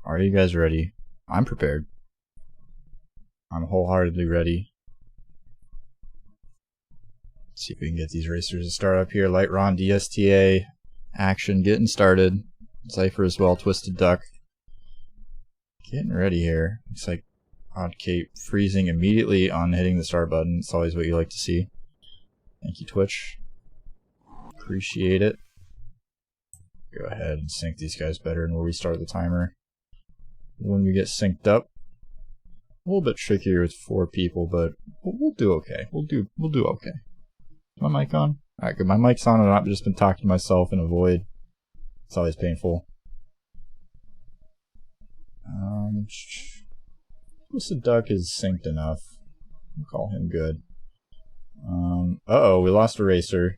Are you guys ready? I'm prepared. I'm wholeheartedly ready. Let's see if we can get these racers to start up here. Light Ron, DSTA, action getting started. Zypher as well, Twisted Duck. Getting ready here. Looks like Odd Cape freezing immediately on hitting the start button. It's always what you like to see. Thank you, Twitch. Appreciate it. Go ahead and sync these guys better and we'll restart the timer when we get synced up. A little bit trickier with 4 people, but we'll do okay. We'll do okay. Is my mic on? Alright, good. My mic's on and I've just been talking to myself in a void. It's always painful. Twisted Duck is synced enough. We'll call him good. Uh-oh, we lost a racer.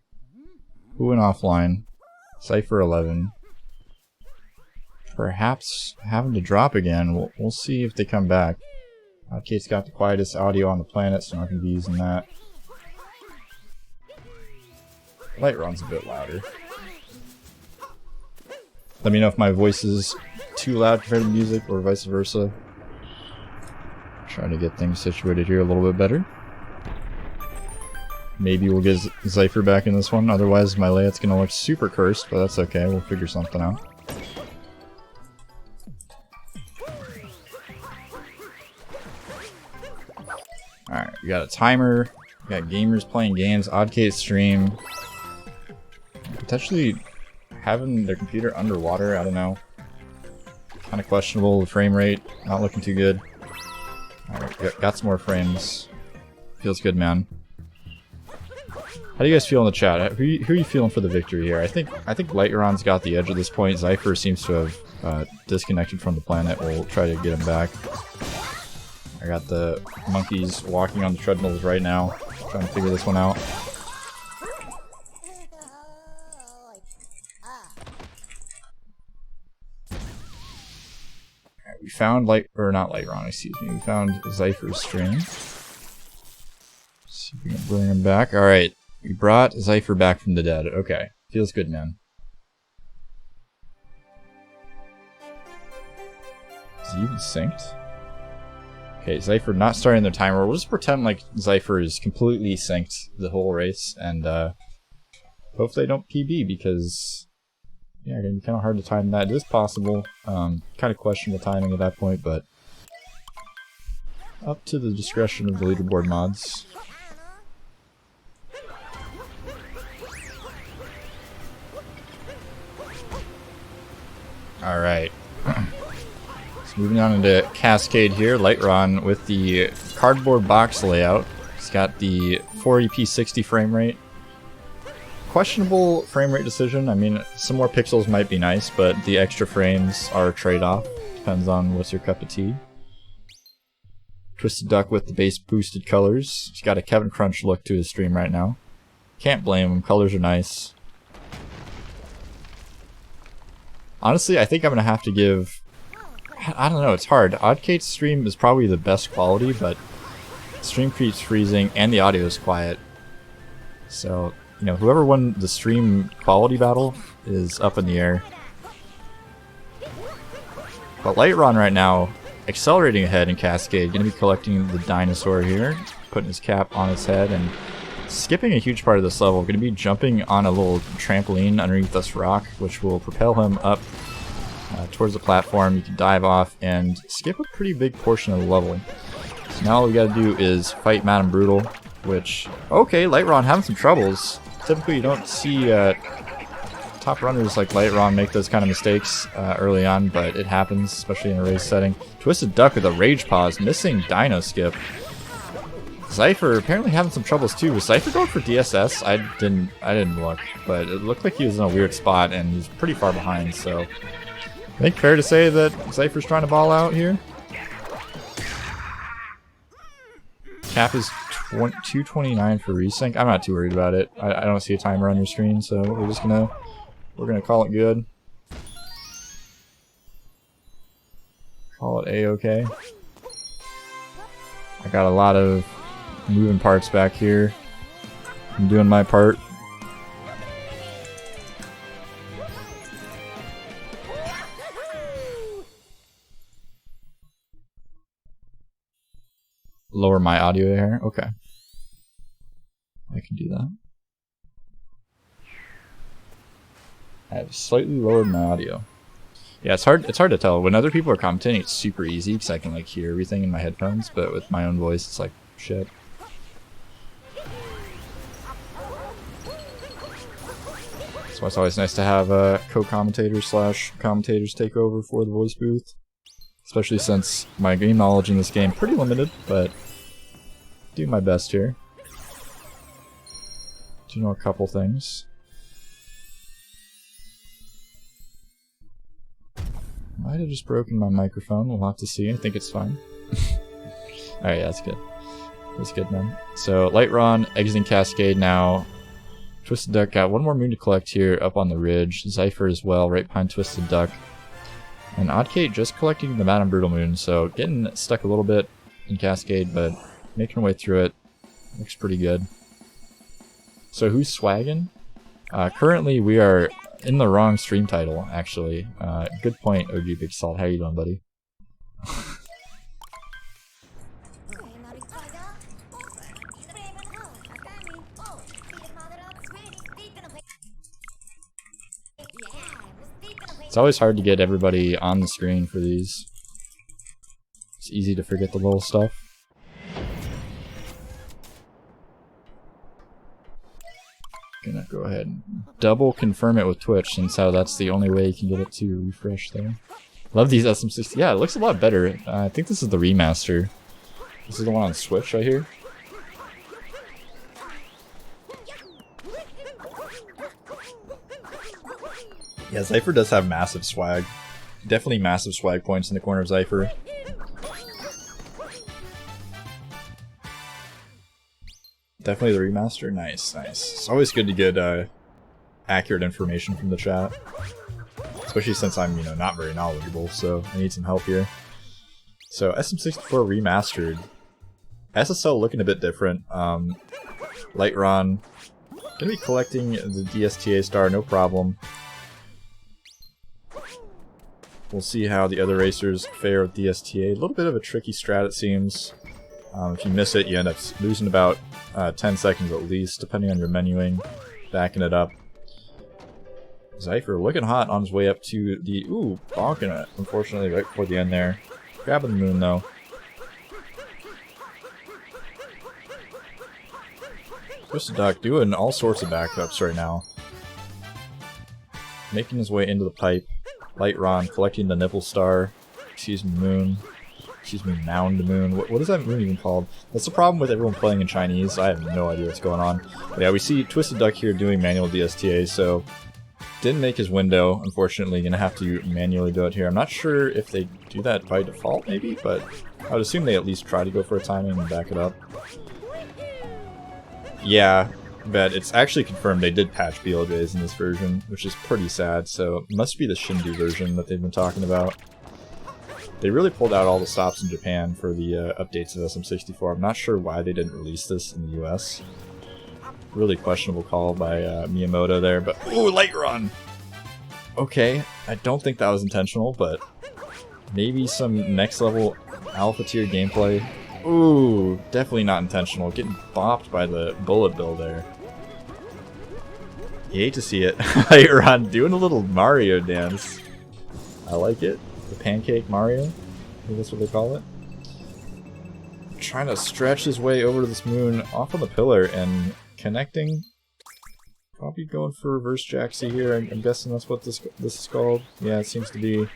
Who went offline? Zypher 11. Perhaps having to drop again. We'll see if they come back. Kate's got the quietest audio on the planet, so I'm not going to be using that. Light Ron's a bit louder. Let me know if my voice is too loud compared to music, or vice versa. Trying to get things situated here a little bit better. Maybe we'll get Zypher back in this one, otherwise my layout's going to look super cursed, but that's okay, we'll figure something out. Alright, we got a timer, we got gamers playing games, Oddcade stream. Potentially having their computer underwater, I don't know. Kind of questionable, the frame rate, not looking too good. Alright, got some more frames. Feels good, man. How do you guys feel in the chat? Who are you feeling for the victory here? I think Lightron's got the edge at this point. Zypher seems to have disconnected from the planet. We'll try to get him back. I got the monkeys walking on the treadmills right now, trying to figure this one out. Alright, we found not Lightron, excuse me. We found Zypher's stream. See if we can bring him back. Alright. We brought Zypher back from the dead. Okay. Feels good, man. Is he even synced? Okay, Zypher not starting the timer. We'll just pretend like Zypher is completely synced the whole race, and hopefully they don't PB, because yeah, it's gonna be kind of hard to time that. It is possible. Kind of question the timing at that point, but up to the discretion of the leaderboard mods. Alright. So moving on into Cascade here. Lightron with the cardboard box layout. It's got the 480p 60 frame rate. Questionable frame rate decision. I mean, some more pixels might be nice, but the extra frames are a trade-off. Depends on what's your cup of tea. Twisted Duck with the base boosted colors. He's got a Kevin Crunch look to his stream right now. Can't blame him. Colors are nice. Honestly, I think I'm going to have to give... I don't know, it's hard. Oddcate's stream is probably the best quality, but the stream keeps freezing and the audio is quiet. So, you know, whoever won the stream quality battle is up in the air. But Lightron right now, accelerating ahead in Cascade, going to be collecting the dinosaur here, putting his cap on his head, and skipping a huge part of this level. Going to be jumping on a little trampoline underneath this rock, which will propel him up towards the platform. You can dive off and skip a pretty big portion of the level. So now all we got to do is fight Madame Brutal, which, okay, Lightron having some troubles. Typically you don't see top runners like Lightron make those kind of mistakes early on, but it happens, especially in a race setting. Twisted Duck with a rage pause, missing Dino Skip. Zypher apparently having some troubles too. Was Zypher going for DSS? I didn't look, but it looked like he was in a weird spot and he's pretty far behind, so I think fair to say that Zypher's trying to ball out here. Cap is 229 for resync. I'm not too worried about it. I don't see a timer on your screen, so we're gonna call it good. Call it A-okay. I got a lot of moving parts back here. I'm doing my part. lower my audio here. Okay. I can do that. I have slightly lowered my audio. Yeah, it's hard to tell. When other people are commentating, it's super easy because I can like hear everything in my headphones, but with my own voice, it's like shit. So it's always nice to have co-commentators / commentators take over for the voice booth. Especially since my game knowledge in this game is pretty limited, but do my best here. Do know a couple things. Might have just broken my microphone. We'll have to see. I think it's fine. Alright, yeah, that's good. That's good, man. So, Lightron exiting Cascade now. Twisted Duck got one more moon to collect here up on the ridge. Zypher as well, right behind Twisted Duck. And Oddkate just collecting the Madame Brutal Moon, so getting stuck a little bit in Cascade, but making our way through it. Looks pretty good. So who's swagging? Currently we are in the wrong stream title, actually. Good point, OG Big Salt. How you doing, buddy? It's always hard to get everybody on the screen for these. It's easy to forget the little stuff. Gonna go ahead and double confirm it with Twitch, since how that's the only way you can get it to refresh there. Love these SM60. Yeah, it looks a lot better. I think this is the remaster. This is the one on Switch right here. Yeah, Zypher does have massive swag. Definitely massive swag points in the corner of Zypher. Definitely the remaster. Nice, nice. It's always good to get accurate information from the chat. Especially since I'm, not very knowledgeable, so I need some help here. So, SM64 remastered. SSL looking a bit different. Lightron. Gonna be collecting the DSTA star, no problem. We'll see how the other racers fare with DSTA. A little bit of a tricky strat, it seems. If you miss it, you end up losing about 10 seconds at least, depending on your menuing. Backing it up. Zypher looking hot on his way up to the... Ooh, bonking it, unfortunately, right before the end there. Grabbing the moon, though. Twisted Duck doing all sorts of backups right now. Making his way into the pipe. Lightron collecting the nipple star. Excuse me, moon. Excuse me, mound moon. What is that moon even called? That's the problem with everyone playing in Chinese. I have no idea what's going on. But yeah, we see Twisted Duck here doing manual DSTA, so didn't make his window, unfortunately. Gonna have to manually do it here. I'm not sure if they do that by default, maybe, but I would assume they at least try to go for a timing and back it up. Yeah, but it's actually confirmed they did patch BLJs in this version, which is pretty sad, so it must be the Shindu version that they've been talking about. They really pulled out all the stops in Japan for the updates of SM64. I'm not sure why they didn't release this in the US. Really questionable call by Miyamoto there, but... Ooh, Lightron! Okay, I don't think that was intentional, but maybe some next level alpha tier gameplay. Ooh, definitely not intentional. Getting bopped by the bullet bill there. You hate to see it. Lightron doing a little Mario dance. I like it. The pancake Mario. I think that's what they call it. Trying to stretch his way over to this moon off on the pillar and connecting. Probably going for reverse jacksy here. I'm guessing that's what this is called. Yeah, it seems to be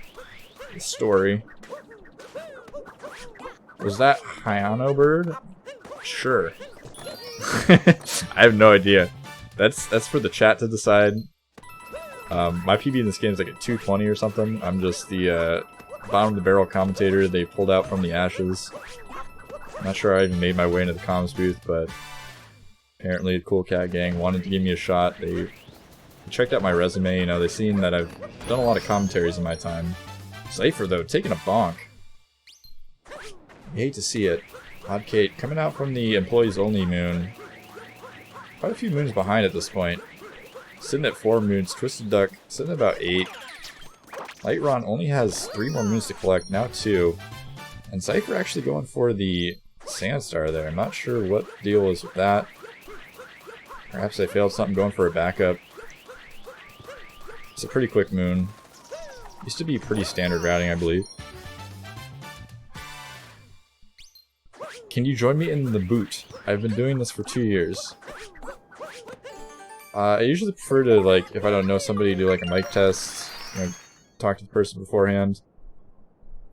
the story. Was that Hayano bird? Sure. I have no idea. That's for the chat to decide. My PB in this game is like at 220 or something. I'm just the bottom of the barrel commentator they pulled out from the ashes. I'm not sure I even made my way into the comms booth, but apparently the Cool Cat Gang wanted to give me a shot. They checked out my resume, they've seen that I've done a lot of commentaries in my time. Zypher though, taking a bonk. You hate to see it. Oddkate coming out from the employees only moon. Quite a few moons behind at this point. Sitting at 4 moons. Twisted Duck sitting at about 8. Lightron only has 3 more moons to collect, now 2. And Zypher actually going for the Sandstar there. I'm not sure what the deal was with that. Perhaps they failed something going for a backup. It's a pretty quick moon. Used to be pretty standard routing, I believe. Can you join me in the boot? I've been doing this for 2 years. I usually prefer to, like, if I don't know somebody, do like a mic test, you know, talk to the person beforehand.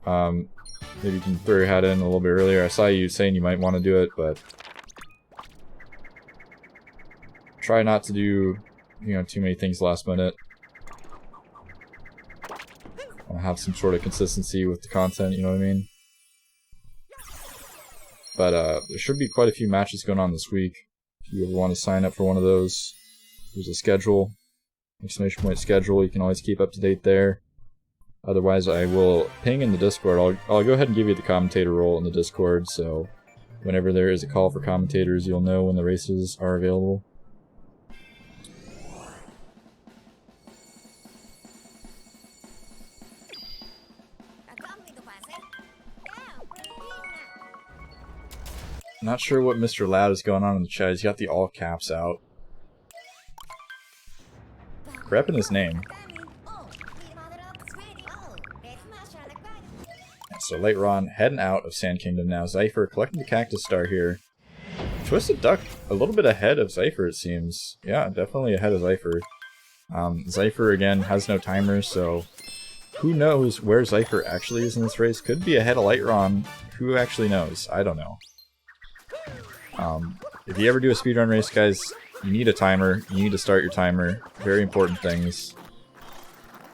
Maybe you can throw your hat in a little bit earlier. I saw you saying you might want to do it, but try not to do, you know, too many things last minute. I'll have some sort of consistency with the content, you know what I mean? But there should be quite a few matches going on this week. If you ever want to sign up for one of those, there's a schedule, exclamation point schedule. You can always keep up to date there. Otherwise, I will ping in the Discord. I'll go ahead and give you the commentator role in the Discord, so whenever there is a call for commentators, you'll know when the races are available. Not sure what Mr. Loud is going on in the chat. He's got the all caps out. Repping his name. So later on, heading out of Sand Kingdom now. Zypher collecting the Cactus Star here. Twisted Duck a little bit ahead of Zypher, it seems. Yeah, definitely ahead of Zypher. Zypher, again, has no timer, so who knows where Zypher actually is in this race. Could be ahead of Lightron. Who actually knows? I don't know. If you ever do a speedrun race, guys, you need a timer. You need to start your timer. Very important things.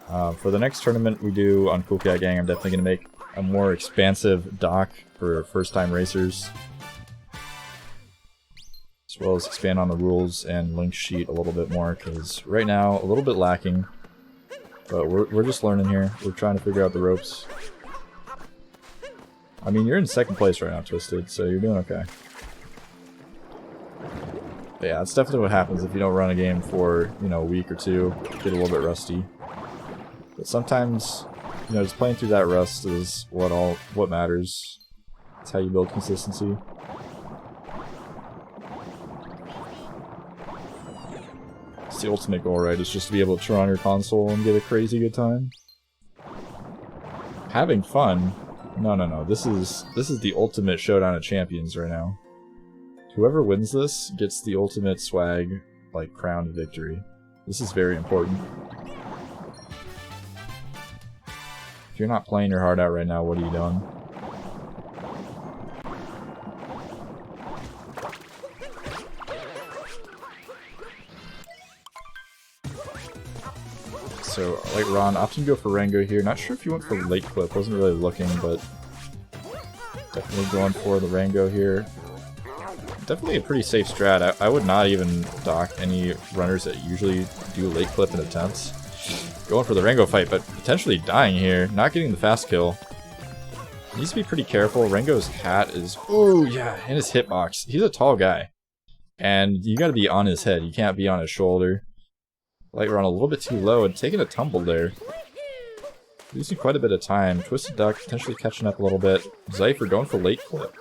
For the next tournament we do on Cool Cat Gang, I'm definitely going to make a more expansive doc for first-time racers, as well as expand on the rules and link sheet a little bit more, because right now, a little bit lacking, but we're just learning here. We're trying to figure out the ropes. I mean, you're in second place right now, Twisted, so you're doing okay. But yeah, that's definitely what happens if you don't run a game for, you know, a week or two, get a little bit rusty. But sometimes, you know, just playing through that rust is what matters. It's how you build consistency. It's the ultimate goal, right? It's just to be able to turn on your console and get a crazy good time. Having fun? No. This is the ultimate showdown of champions right now. Whoever wins this gets the ultimate swag, like, crown victory. This is very important. If you're not playing your heart out right now, what are you doing? So, like Ron, often go for Rango here. Not sure if you went for Late Clip. Wasn't really looking, but definitely going for the Rango here. Definitely a pretty safe strat. I would not even dock any runners that usually do Late Clip in attempts. Going for the Rango fight, but potentially dying here. Not getting the fast kill. Needs to be pretty careful. Rango's hat is... Ooh, yeah, in his hitbox. He's a tall guy. And you gotta be on his head. You can't be on his shoulder. Light run a little bit too low and taking a tumble there. Losing quite a bit of time. Twisted Duck potentially catching up a little bit. Zypher going for Late Clip.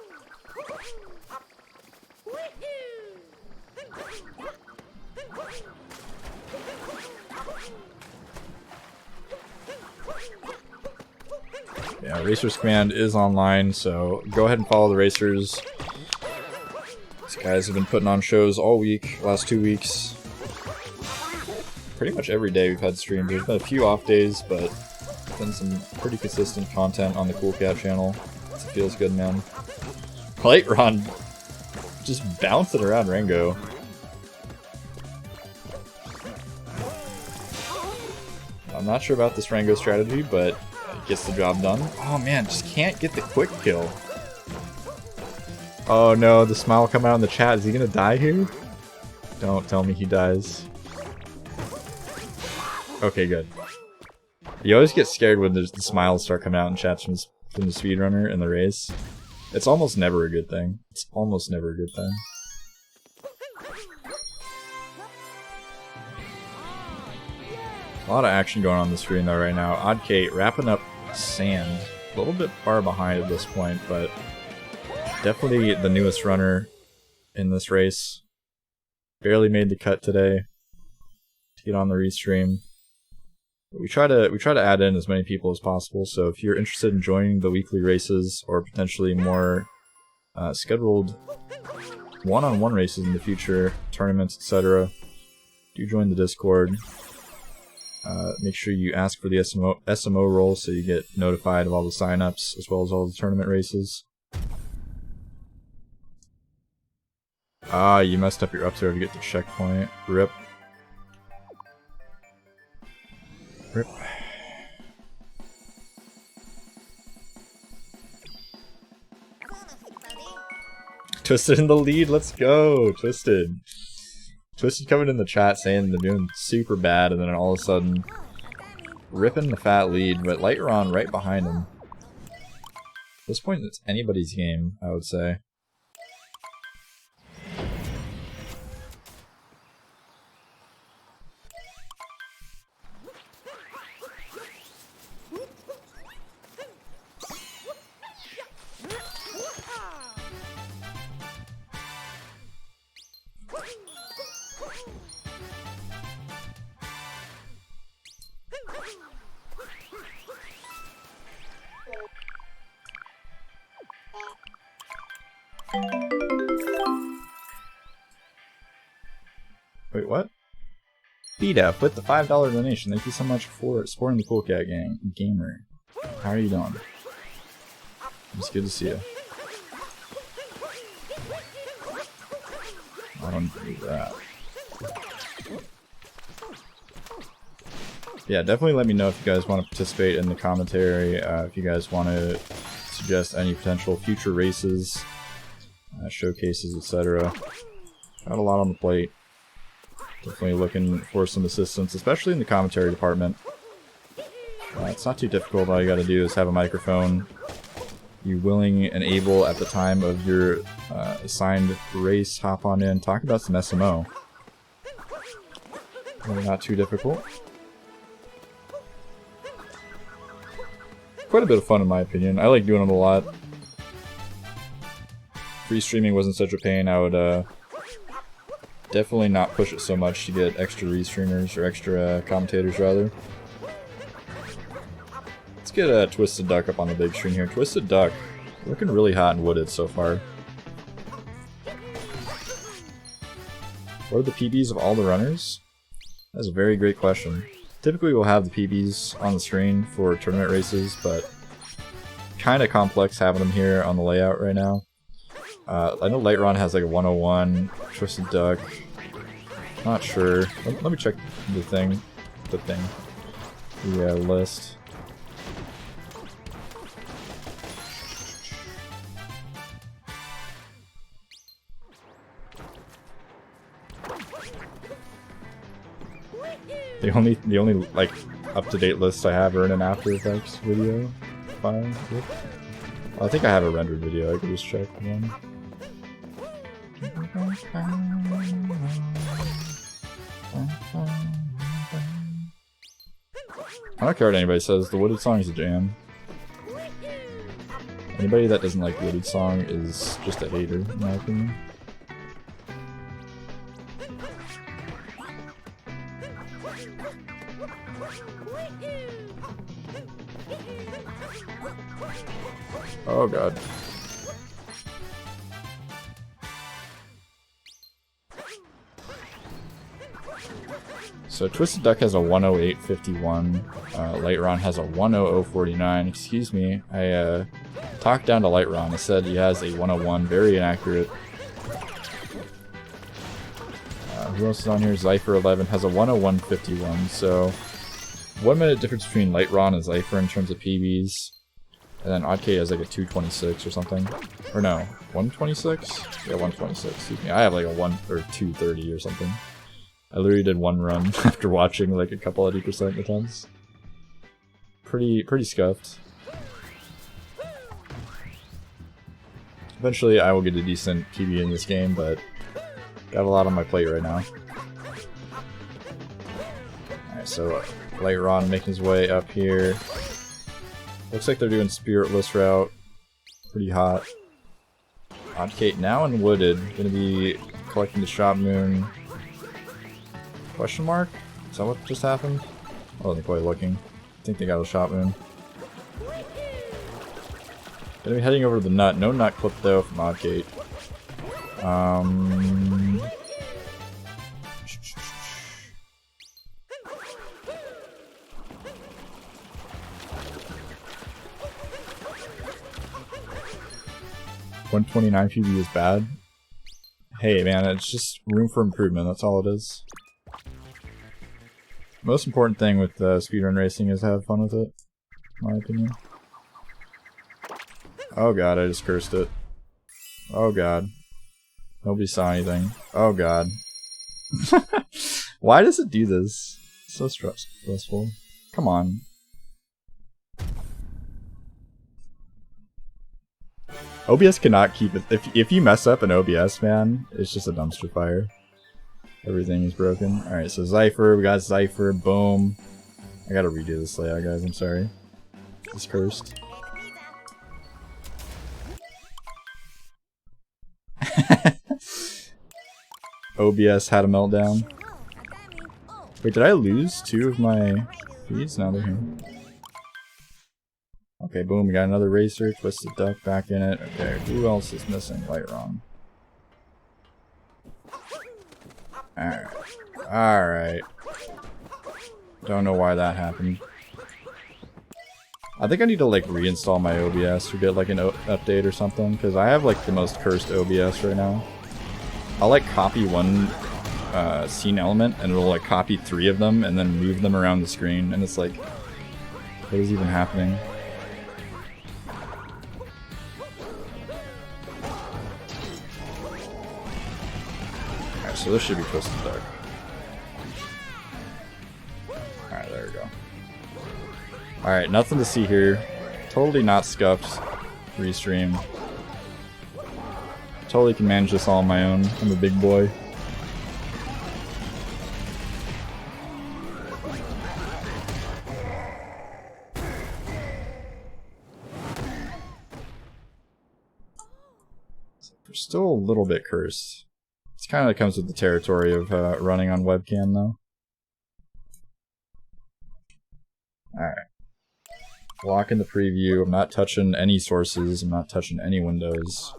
Yeah, Racers Command is online, so go ahead and follow the racers. These guys have been putting on shows all week, last 2 weeks. Pretty much every day we've had streams. There's been a few off days, but been some pretty consistent content on the Cool Cat channel. It feels good, man. Lightron just bouncing around Rango. I'm not sure about this Rango strategy, but gets the job done. Oh man, just can't get the quick kill. Oh no, the smile coming out in the chat. Is he gonna die here? Don't tell me he dies. Okay, good. You always get scared when the smiles start coming out in chats from the speedrunner in the race. It's almost never a good thing. It's almost never a good thing. A lot of action going on the screen though right now. Odd Kate wrapping up Sand. A little bit far behind at this point, but Definitely the newest runner in this race. Barely made the cut today to get on the restream. But we try to add in as many people as possible. So if you're interested in joining the weekly races or potentially more scheduled one-on-one races in the future, tournaments, etc., do join the Discord. Make sure you ask for the SMO role so you get notified of all the signups as well as all the tournament races. Ah, you messed up your up throw to get the checkpoint. Rip. Rip. Twisted in the lead, let's go! Twisted. Twisted coming in the chat saying they're doing super bad, and then all of a sudden ripping the fat lead, but Lightron right behind him. At this point, it's anybody's game, I would say. Wait, what? BDF with the $5 donation. Thank you so much for supporting the Cool Cat Gang. Gamer. How are you doing? It's good to see you. I don't do that. Yeah, definitely let me know if you guys want to participate in the commentary. If you guys want to suggest any potential future races, showcases, etc. Got a lot on the plate. Definitely looking for some assistance, especially in the commentary department. It's not too difficult. All you gotta do is have a microphone. You willing and able at the time of your assigned race, hop on in, talk about some SMO. Really not too difficult. Quite a bit of fun in my opinion. I like doing it a lot. Free streaming wasn't such a pain. I would definitely not push it so much to get extra restreamers or extra commentators rather. Let's get Twisted Duck up on the big screen here. Twisted Duck, looking really hot and wooded so far. What are the PBs of all the runners? That's a very great question. Typically we'll have the PBs on the screen for tournament races, but kind of complex having them here on the layout right now. I know Lightron has like a 101, Twisted Duck. Not sure. Let me check the thing. The list. The only like up-to-date list I have are in an After Effects video file. Well, I think I have a rendered video. I could just check one. I don't care what anybody says, the Wooded song is a jam. Anybody that doesn't like the Wooded song is just a hater, in my opinion. Oh god. So Twisted Duck has a 108.51, Lightron has a 100.49, excuse me, I talked down to Lightron, I said he has a 101, very inaccurate. Who else is on here? Zypher11 has a 101.51, so 1 minute difference between Lightron and Zypher in terms of PBs, and then Oddk has like a 226 or something, or no, 126? Yeah, 126, excuse me, I have like a 230 or something. I literally did one run after watching like a couple 80% attempts. Pretty scuffed. Eventually I will get a decent PB in this game, but got a lot on my plate right now. Alright, so Lightron making his way up here. Looks like they're doing Spiritless route. Pretty hot. Oddkate now in Wooded. Gonna be collecting the shop moon. Question mark? Is that what just happened? I wasn't quite looking. I think they got a shop moon. Gonna be heading over to the nut. No nut clip though from Oddkate. 129 PB is bad. Hey man, it's just room for improvement, that's all it is. Most important thing with speedrun racing is to have fun with it, in my opinion. Oh god, I just cursed it. Oh god. Nobody saw anything. Oh god. Why does it do this? It's so stressful. Come on. OBS cannot keep it. If you mess up an OBS, man, it's just a dumpster fire. Everything is broken. Alright, so Zypher, we got Zypher, boom. I gotta redo this layout, guys, I'm sorry. It's cursed. OBS had a meltdown. Wait, did I lose 2 of my feeds? No, they're here. Okay, boom, we got another racer, Twisted Duck back in it. Okay, who else is missing? Light wrong. Alright. Alright. Don't know why that happened. I think I need to like reinstall my OBS or get like an update or something, because I have like the most cursed OBS right now. I'll like copy one scene element and it'll like copy 3 of them and then move them around the screen, and it's like, what is even happening? Alright, so this should be Twisted Duck. Alright, there we go. Alright, nothing to see here. Totally not scuffed. Restream. Totally can manage this all on my own. I'm a big boy. We're still a little bit cursed. It kind of comes with the territory of running on webcam though. Alright. Lock in the preview. I'm not touching any sources. I'm not touching any windows.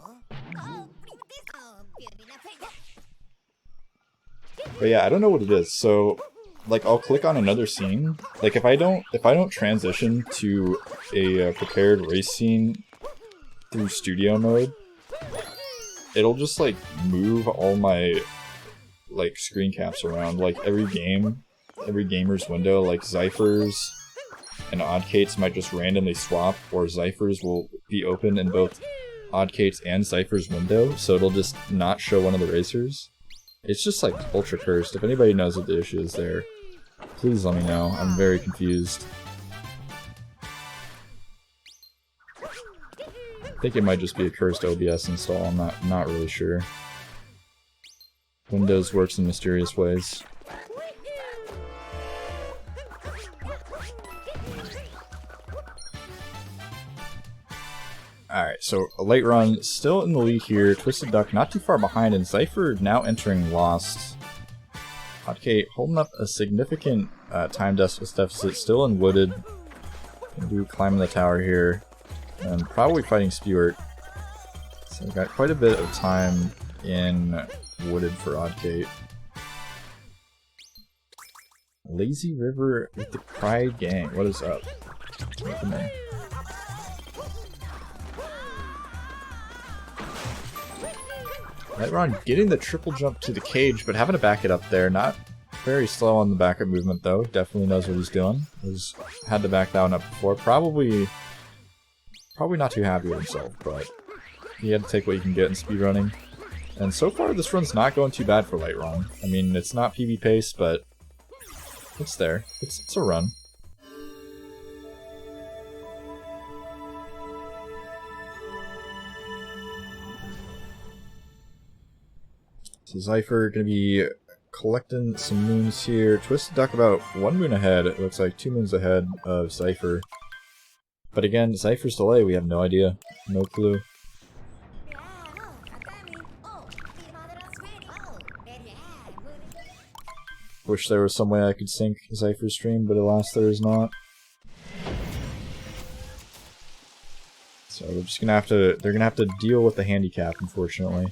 But yeah, I don't know what it is. So, like, I'll click on another scene. Like, if I don't transition to a prepared race scene through studio mode, it'll just like move all my like screen caps around. Like every gamer's window, like Zyphers and Oddkates might just randomly swap, or Zyphers will be open in both Oddkates and Zyphers window, so it'll just not show one of the racers. It's just like ultra cursed. If anybody knows what the issue is there, please let me know. I'm very confused. I think it might just be a cursed OBS install. I'm not really sure. Windows works in mysterious ways. Alright, so a late run, still in the lead here. Twisted Duck not too far behind, and Zypher now entering Lost. Oddkate holding up a significant time deficit, still in Wooded. Gonna be climbing the tower here, and probably fighting Spewart. So we've got quite a bit of time in Wooded for Oddkate. Lazy River with the Pride Gang, what is up? Welcome in. Lightron getting the triple jump to the cage, but having to back it up there. Not very slow on the backup movement though. Definitely knows what he's doing. He's had to back that one up before. Probably not too happy with himself, but he had to take what he can get in speedrunning. And so far this run's not going too bad for Lightron. I mean, it's not PB pace, but it's there. It's a run. So Zypher gonna be collecting some moons here. Twisted Duck about 1 moon ahead. It looks like 2 moons ahead of Zypher. But again, Zypher's delay, we have no idea. No clue. Wish there was some way I could sync Zypher's stream, but alas there is not. So we're just gonna have to, they're gonna have to deal with the handicap, unfortunately.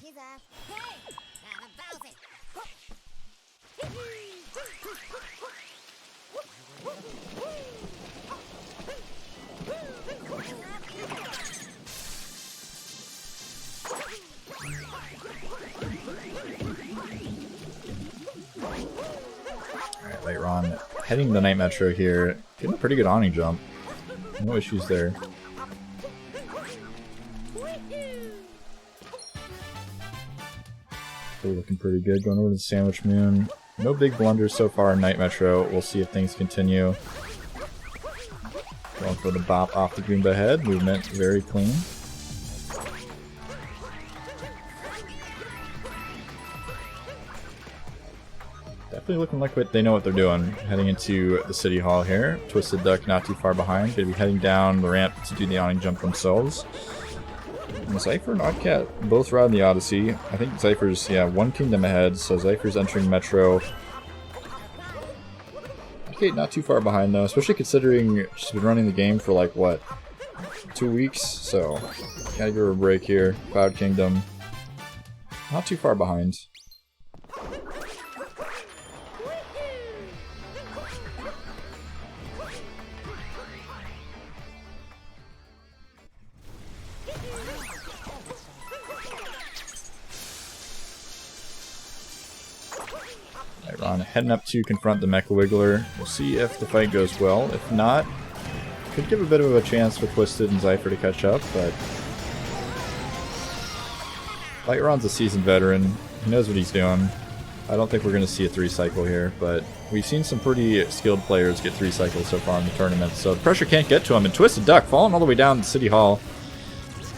Alright, later on, heading the Night Metro here, getting a pretty good awning jump. No issues there. Looking pretty good. Going over to the Sandwich Moon. No big blunders so far in Night Metro. We'll see if things continue. Going for the bop off the green head. Movement very clean. Definitely looking like they know what they're doing. Heading into the City Hall here. Twisted Duck not too far behind. Going to be heading down the ramp to do the awning jump themselves. And Zypher and Oddcat both riding the Odyssey. I think Zypher's, yeah, one kingdom ahead, so Zypher's entering Metro. Okay, not too far behind though, especially considering she's been running the game for like, what, 2 weeks? So, gotta give her a break here. Cloud Kingdom. Not too far behind. Heading up to confront the Mecha Wiggler. We'll see if the fight goes well. If not, could give a bit of a chance for Twisted and Zypher to catch up, but Lightron's a seasoned veteran. He knows what he's doing. I don't think we're going to see a 3-cycle here, but we've seen some pretty skilled players get 3 cycles so far in the tournament, so the pressure can't get to him. And Twisted Duck falling all the way down to City Hall.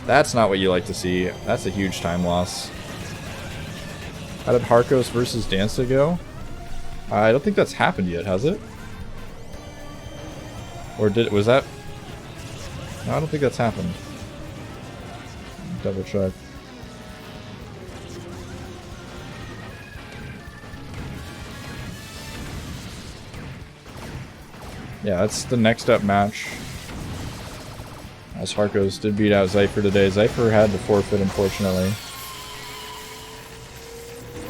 That's not what you like to see. That's a huge time loss. How did Harkos versus Dansta go? I don't think that's happened yet, has it? Or was that? No, I don't think that's happened. Double check. Yeah, that's the next up match. As Harkos did beat out Zypher today. Zypher had the forfeit, unfortunately.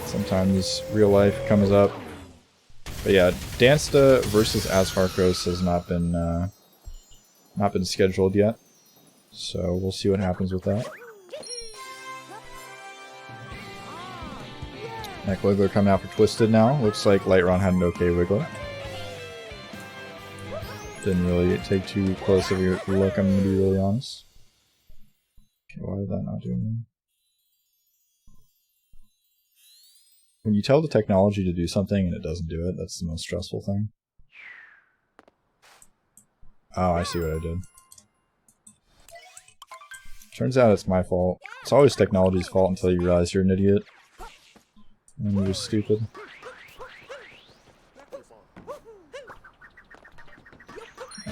Sometimes real life comes up. But yeah, Dansta versus Harkos has not been scheduled yet, so we'll see what happens with that. Neck Wiggler coming out for Twisted now. Looks like Lightron had an okay Wiggler. Didn't really take too close of a look, I'm gonna be really honest. Okay, why did that not do anything? When you tell the technology to do something and it doesn't do it, that's the most stressful thing. Oh, I see what I did. Turns out it's my fault. It's always technology's fault until you realize you're an idiot. And you're just stupid.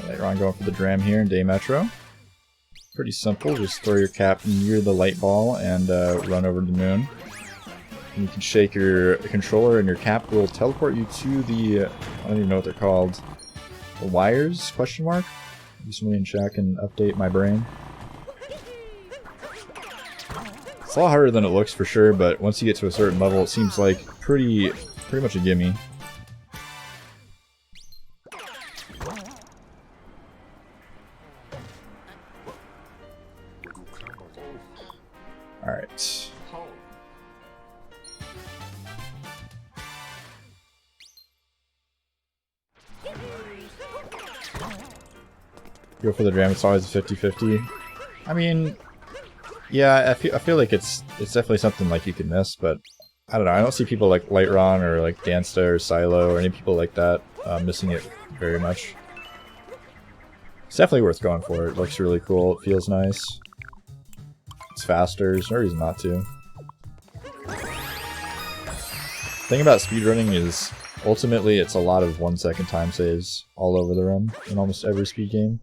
Later on, going for the Dram here in Day Metro. Pretty simple, just throw your cap near the light ball and run over to the moon. And you can shake your controller and your cap will teleport you to the, I don't even know what they're called, the wires, question mark? Maybe somebody in chat can update my brain. It's a lot harder than it looks for sure, but once you get to a certain level it seems like pretty much a gimme. Alright. Go for the Dram, it's always a 50-50. I mean, yeah, I feel like it's definitely something like you can miss, but I don't know, I don't see people like Lightron or like Dansta or Silo or any people like that missing it very much. It's definitely worth going for. It looks really cool, it feels nice. It's faster, there's no reason not to. The thing about speedrunning is, ultimately it's a lot of 1-second time saves all over the run in almost every speed game.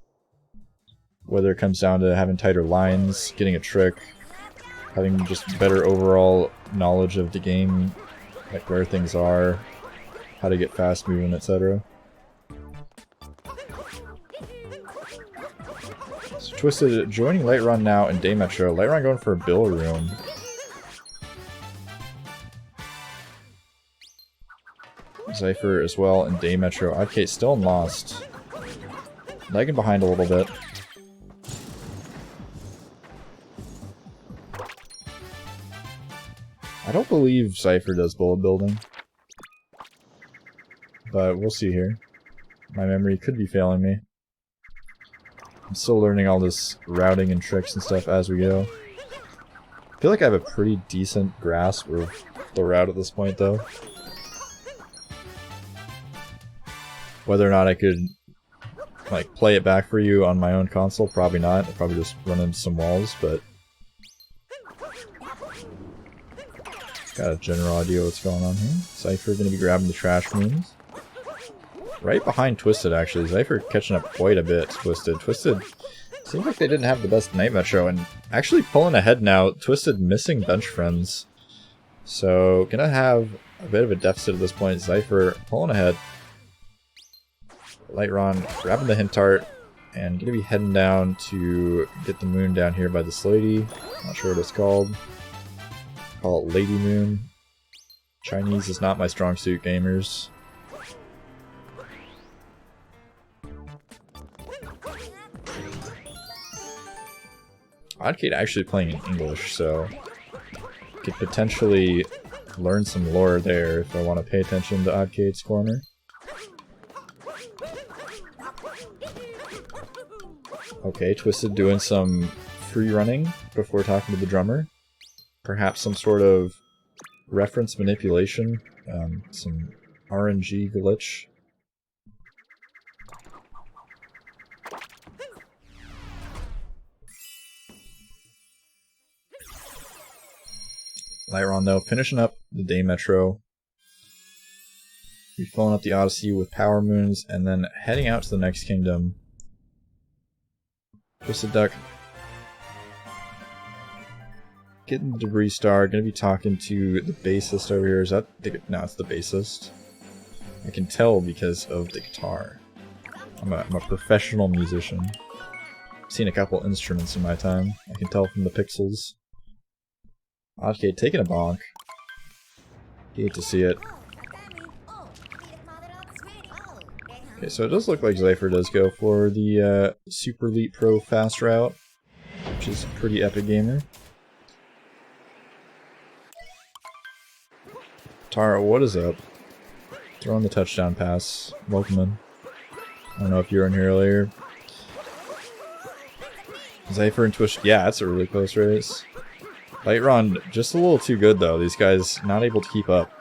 Whether it comes down to having tighter lines, getting a trick, having just better overall knowledge of the game, like where things are. how to get fast moving, etc. So Twisted joining Light Run now in Day Metro. Light Run going for a Bill Room. Zypher as well in Day Metro. Oddkate still in Lost. Lagging behind a little bit. I don't believe Zypher does bullet building. But we'll see here. My memory could be failing me. I'm still learning all this routing and tricks and stuff as we go. I feel like I have a pretty decent grasp of the route at this point though. Whether or not I could like play it back for you on my own console, probably not. I'd probably just run into some walls, but got a general idea what's going on here. Zypher gonna be grabbing the trash moons. Right behind Twisted actually. Zypher catching up quite a bit. Twisted seems like they didn't have the best Night Metro and actually pulling ahead now. Twisted missing bench friends. So gonna have a bit of a deficit at this point. Zypher pulling ahead. Light Ron grabbing the hint art and gonna be heading down to get the moon down here by this lady. Not sure what it's called. Call it Lady Moon. Chinese is not my strong suit, gamers. Oddkate actually playing in English, so could potentially learn some lore there if I want to pay attention to Oddkate's corner. Okay, Twisted doing some free running before talking to the drummer. Perhaps some sort of reference manipulation, some RNG glitch. Lyron though, finishing up the Day Metro. Be filling up the Odyssey with power moons and then heading out to the next kingdom. Twisted Duck. Getting the debris star, gonna be talking to the bassist over here. Is that the, no, it's the bassist. I can tell because of the guitar. I'm a professional musician. I've seen a couple instruments in my time. I can tell from the pixels. Oddkate taking a bonk. Hate to see it. Okay, so it does look like Zypher does go for the Super Elite Pro fast route, which is pretty epic gamer. Tara, what is up? Throwing the touchdown pass. Welcome in. I don't know if you were in here earlier. Zypher and Twitch. Yeah, that's a really close race. Lightron just a little too good though. These guys not able to keep up.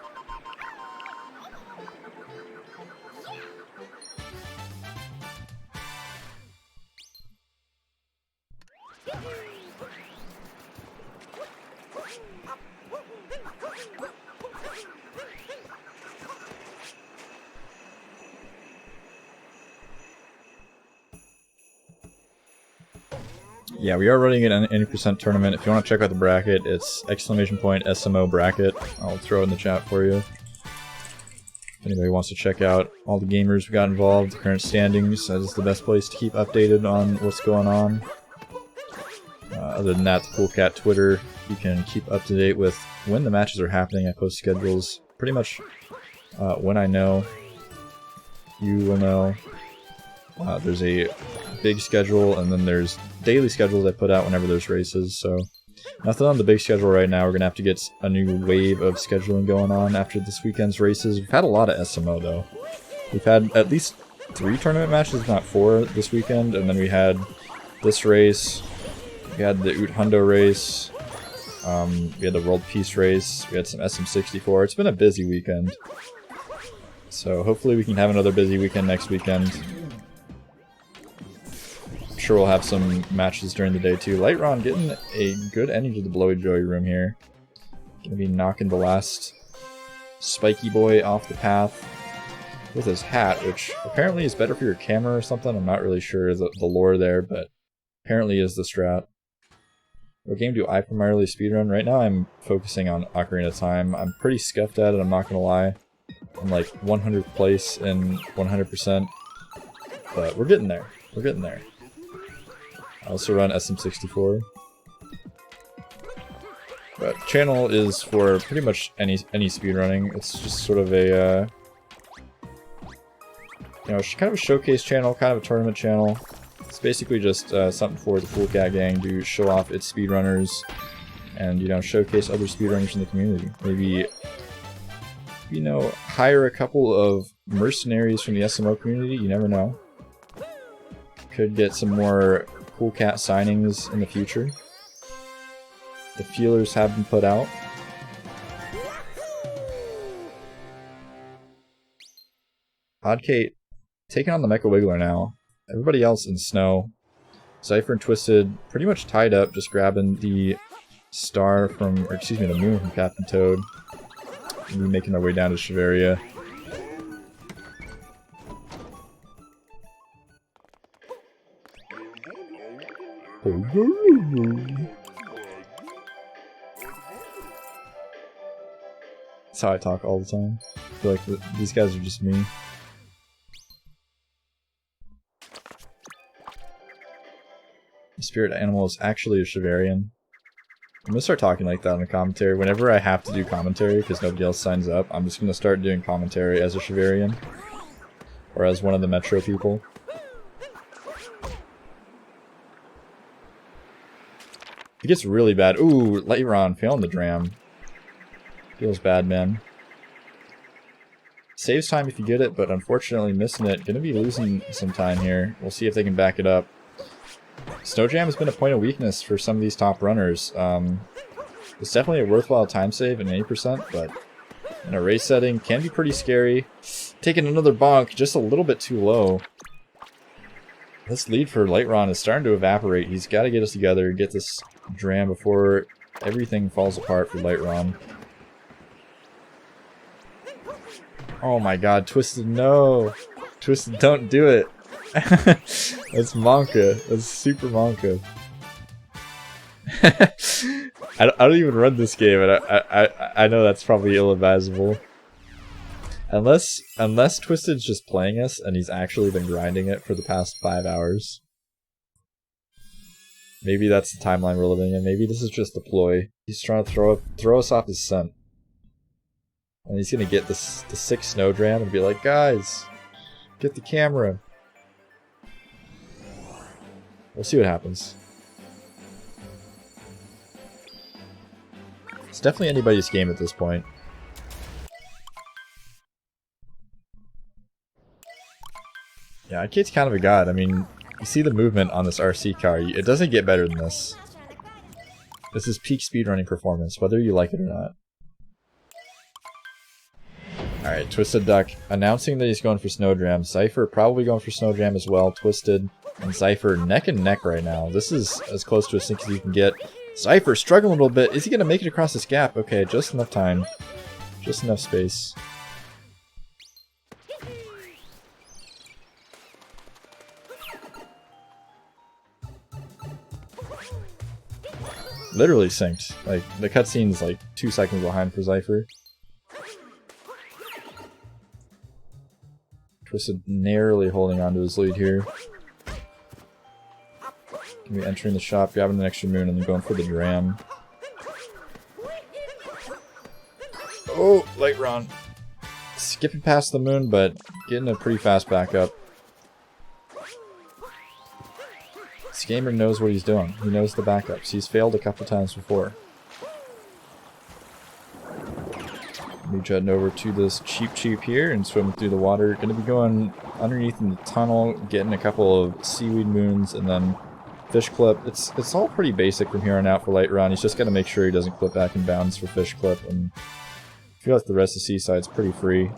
Yeah, we are running an any percent tournament. If you want to check out the bracket, it's !SMO bracket. I'll throw it in the chat for you. If anybody wants to check out all the gamers we got involved, the current standings, that is the best place to keep updated on what's going on. Other than that, the Cool Cat Twitter, you can keep up to date with when the matches are happening. I post schedules pretty much when I know. You will know. There's a big schedule, and then there's daily schedules I put out whenever there's races, so nothing on the big schedule right now. We're gonna have to get a new wave of scheduling going on after this weekend's races. We've had a lot of SMO though. We've had at least 3 tournament matches, if not 4, this weekend, and then we had this race, we had the Oot Hundo race, we had the World Peace race, we had some SM64. It's been a busy weekend. So hopefully we can have another busy weekend next weekend. Sure we'll have some matches during the day too. Lightron getting a good ending to the Blowy Joey room here. Gonna be knocking the last spiky boy off the path with his hat, which apparently is better for your camera or something. I'm not really sure the lore there, but apparently is the strat. What game do I primarily speedrun? Right now I'm focusing on Ocarina of Time. I'm pretty scuffed at it, I'm not gonna lie. in like 100th place in 100%, but we're getting there. We're getting there. I also run SM64. But channel is for pretty much any speedrunning. It's just sort of a you know, kind of a showcase channel, kind of a tournament channel. It's basically just something for the Cool Cat Gang to show off its speedrunners and, you know, showcase other speedrunners in the community. Maybe, you know, hire a couple of mercenaries from the SMO community. You never know. Could get some more Cool Cat signings in the future. The feelers have been put out. Oddkate taking on the Mecha Wiggler now. Everybody else in snow. Cypher and Twisted pretty much tied up, just grabbing the star from, or excuse me, the moon from Captain Toad. Maybe making their way down to Shiveria. That's how I talk all the time. I feel like these guys are just me. The spirit animal is actually a Shivarian. I'm gonna start talking like that in the commentary. Whenever I have to do commentary because nobody else signs up, I'm just gonna start doing commentary as a Shivarian. Or as one of the Metro people. It gets really bad. Ooh, Lightron failing the dram. Feels bad, man. Saves time if you get it, but unfortunately missing it. Gonna be losing some time here. We'll see if they can back it up. Snow Jam has been a point of weakness for some of these top runners. It's definitely a worthwhile time save in 80%, but in a race setting can be pretty scary. Taking another bonk, just a little bit too low. This lead for Lightron is starting to evaporate. He's got to get us together, get this dram before everything falls apart for Lightron. Oh my god, Twisted, no! Twisted, don't do it! That's Monka. That's super Monka. I don't even run this game, and I know that's probably ill-advisable. Unless Twisted's just playing us, and he's actually been grinding it for the past 5 hours. Maybe that's the timeline we're living in. Maybe this is just a ploy. He's trying to throw us off his scent. And he's gonna get the 6th snow dram and be like, guys, get the camera. We'll see what happens. It's definitely anybody's game at this point. Yeah, Kate's kind of a god. I mean, you see the movement on this RC car. It doesn't get better than this. This is peak speedrunning performance, whether you like it or not. Alright, Twisted Duck announcing that he's going for Snowdram. Cypher probably going for Snowdram as well. Twisted and Cypher neck and neck right now. This is as close to a sync as you can get. Cypher struggling a little bit. Is he going to make it across this gap? Okay, just enough time. Just enough space. Literally synced. Like, the cutscene's like 2 seconds behind for Cypher. Twisted narrowly holding onto his lead here. Gonna be entering the shop, grabbing an extra moon, and then going for the dram. Oh, Lightron. Skipping past the moon, but getting a pretty fast backup. This gamer knows what he's doing. He knows the backups. He's failed a couple times before. Be jetting over to this cheap here and swimming through the water. Gonna be going underneath in the tunnel, getting a couple of seaweed moons, and then fish clip. It's all pretty basic from here on out for Lightron. He's just gotta make sure he doesn't clip back in bounds for fish clip, and I feel like the rest of Seaside's pretty free.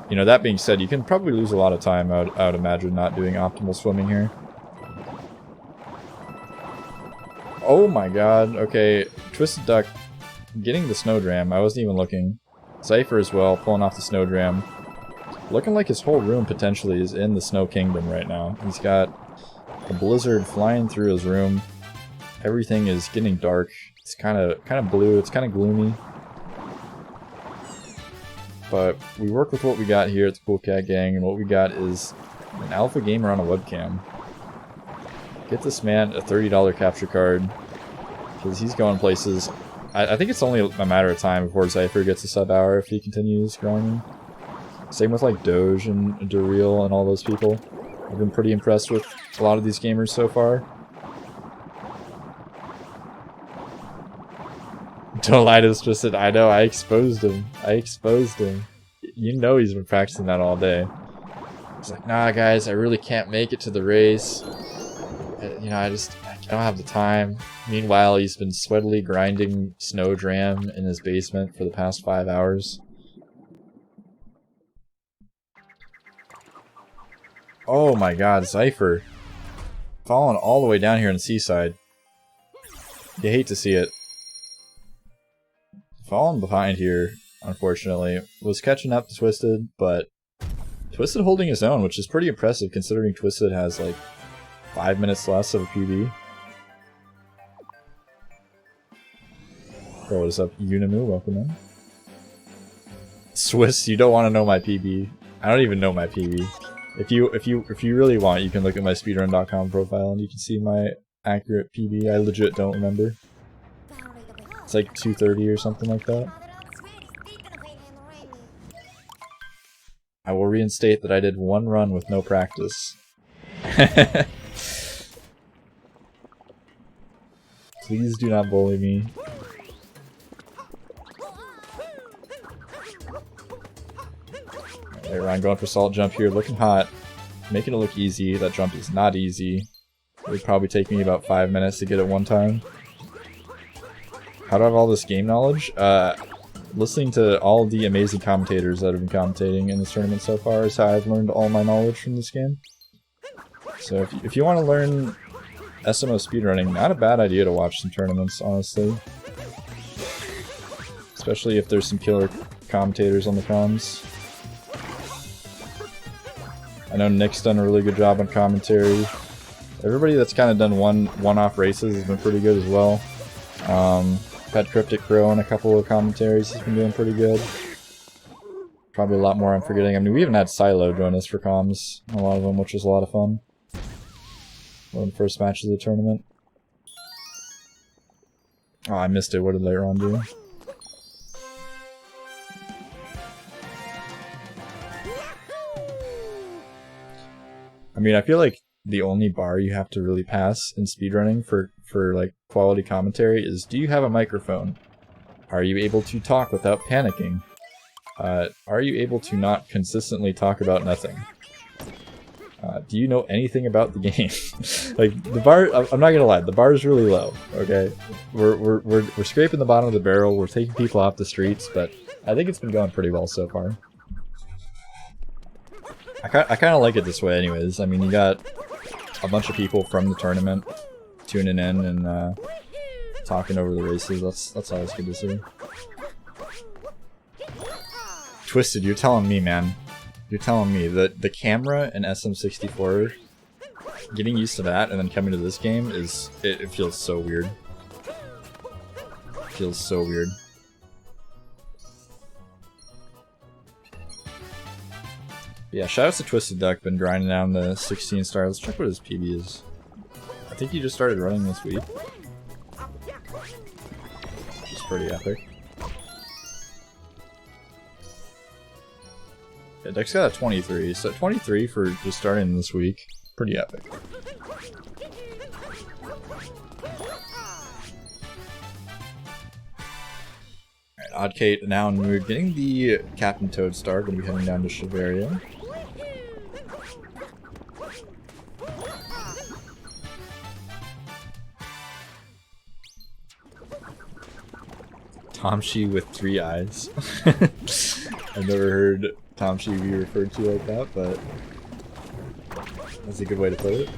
You know, that being said, you can probably lose a lot of time, I would imagine, not doing optimal swimming here. Oh my god, okay, Twisted Duck getting the Snowdram. I wasn't even looking. Cypher as well, pulling off the Snowdram. Looking like his whole room potentially is in the Snow Kingdom right now. He's got a blizzard flying through his room. Everything is getting dark. It's kind of blue. It's kind of gloomy. but we work with what we got here at the Cool Cat Gang, and what we got is an alpha gamer on a webcam. Get this man a $30 capture card, because he's going places. I think it's only a matter of time before Cypher gets a sub hour if he continues grinding. Same with like Doge and Durreal and all those people. I've been pretty impressed with a lot of these gamers so far. Don't lie to us, Twisted. I know, I exposed him. You know he's been practicing that all day. He's like, nah guys, I really can't make it to the race. You know, I don't have the time. Meanwhile, he's been sweatily grinding Snowdram in his basement for the past 5 hours. Oh my god, Cypher. Falling all the way down here in Seaside. You hate to see it. Falling behind here, unfortunately. Was catching up to Twisted, but Twisted holding his own, which is pretty impressive considering Twisted has like 5 minutes less of a PB. Oh, what is up, Unimu? Welcome in. Swiss, you don't want to know my PB. I don't even know my PB. If you really want, you can look at my speedrun.com profile and you can see my accurate PB. I legit don't remember. It's like 230 or something like that. I will reinstate that I did one run with no practice. Please do not bully me. Alright, Ryan going for salt jump here, looking hot. Making it look easy. That jump is not easy. It would probably take me about 5 minutes to get it one time. How do I have all this game knowledge? Listening to all the amazing commentators that have been commentating in this tournament so far is how I've learned all my knowledge from this game. So if you want to learn SMO speedrunning, not a bad idea to watch some tournaments, honestly. Especially if there's some killer commentators on the comms. I know Nick's done a really good job on commentary. Everybody that's kind of done one-off races has been pretty good as well. Pet Cryptic Crow and a couple of commentaries has been doing pretty good. Probably a lot more I'm forgetting. I mean, we even had Silo join us for comms, a lot of them, which was a lot of fun. One of the first matches of the tournament. Oh, I missed it. What did Leiron do? I mean, I feel like the only bar you have to really pass in speedrunning for like quality commentary is, do you have a microphone? Are you able to talk without panicking? Are you able to not consistently talk about nothing? Do you know anything about the game? Like, the bar, I'm not gonna lie, the bar is really low, okay? We're scraping the bottom of the barrel, we're taking people off the streets, but I think it's been going pretty well so far. I kind of like it this way anyways. I mean, you got a bunch of people from the tournament tuning in and talking over the races. That's always good to see. Twisted, you're telling me, man. You're telling me that the camera in SM64, getting used to that and then coming to this game is, it feels so weird. It feels so weird. Yeah, shoutouts to Twisted Duck, been grinding down the 16 star. Let's check what his PB is. I think he just started running this week. Which is pretty epic. Yeah, Duck's got a 23, so 23 for just starting this week. Pretty epic. Alright, Oddkate now, and we're getting the Captain Toad star. Gonna be heading down to Shiveria. Tomshi with 3 eyes. I've never heard Tomshi be referred to like that, but that's a good way to put it.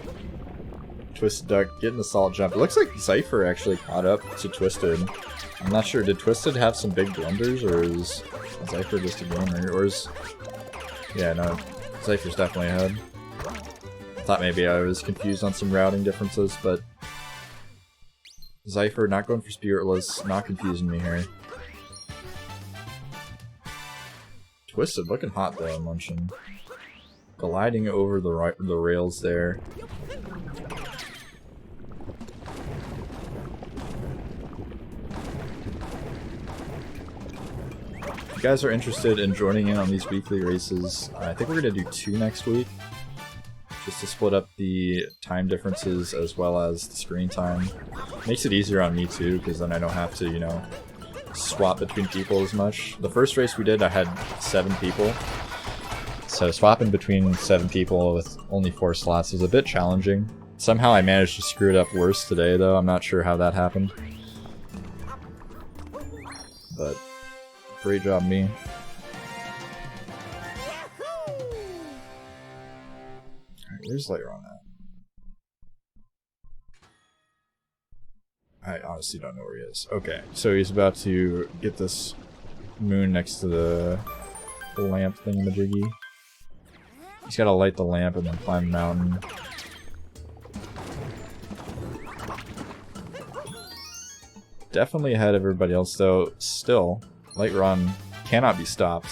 Twisted Duck getting the salt jump. It looks like Cypher actually caught up to Twisted. I'm not sure, did Twisted have some big blunders, or is Cypher just a gamer? Or is... Yeah, no, Cypher's definitely ahead. I thought maybe I was confused on some routing differences, but Cypher not going for Spiritless, not confusing me here. Twisted looking hot though, Munchen. Gliding over the rails there. If you guys are interested in joining in on these weekly races, I think we're going to do 2 next week. Just to split up the time differences as well as the screen time. Makes it easier on me too, because then I don't have to, you know, swap between people as much. The first race we did, I had 7 people. So swapping between 7 people with only 4 slots was a bit challenging. Somehow I managed to screw it up worse today though, I'm not sure how that happened. But, great job me. Where's Lightron at? I honestly don't know where he is. Okay, so he's about to get this moon next to the lamp thingamajiggy. He's gotta light the lamp and then climb the mountain. Definitely ahead of everybody else though. Still, Lightron cannot be stopped.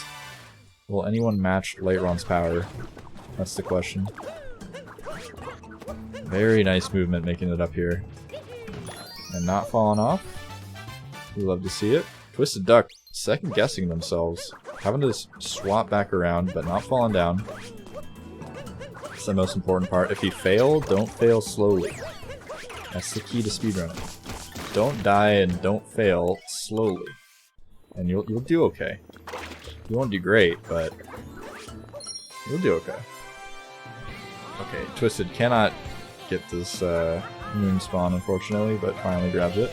Will anyone match Lightron's power? That's the question. Very nice movement making it up here. And not falling off. We love to see it. Twisted Duck second guessing themselves. Having to swap back around, but not falling down. That's the most important part. If you fail, don't fail slowly. That's the key to speedrunning. Don't die and don't fail slowly. And you'll do okay. You won't do great, but you'll do okay. Okay, Twisted cannot get this moon spawn, unfortunately, but finally grabs it.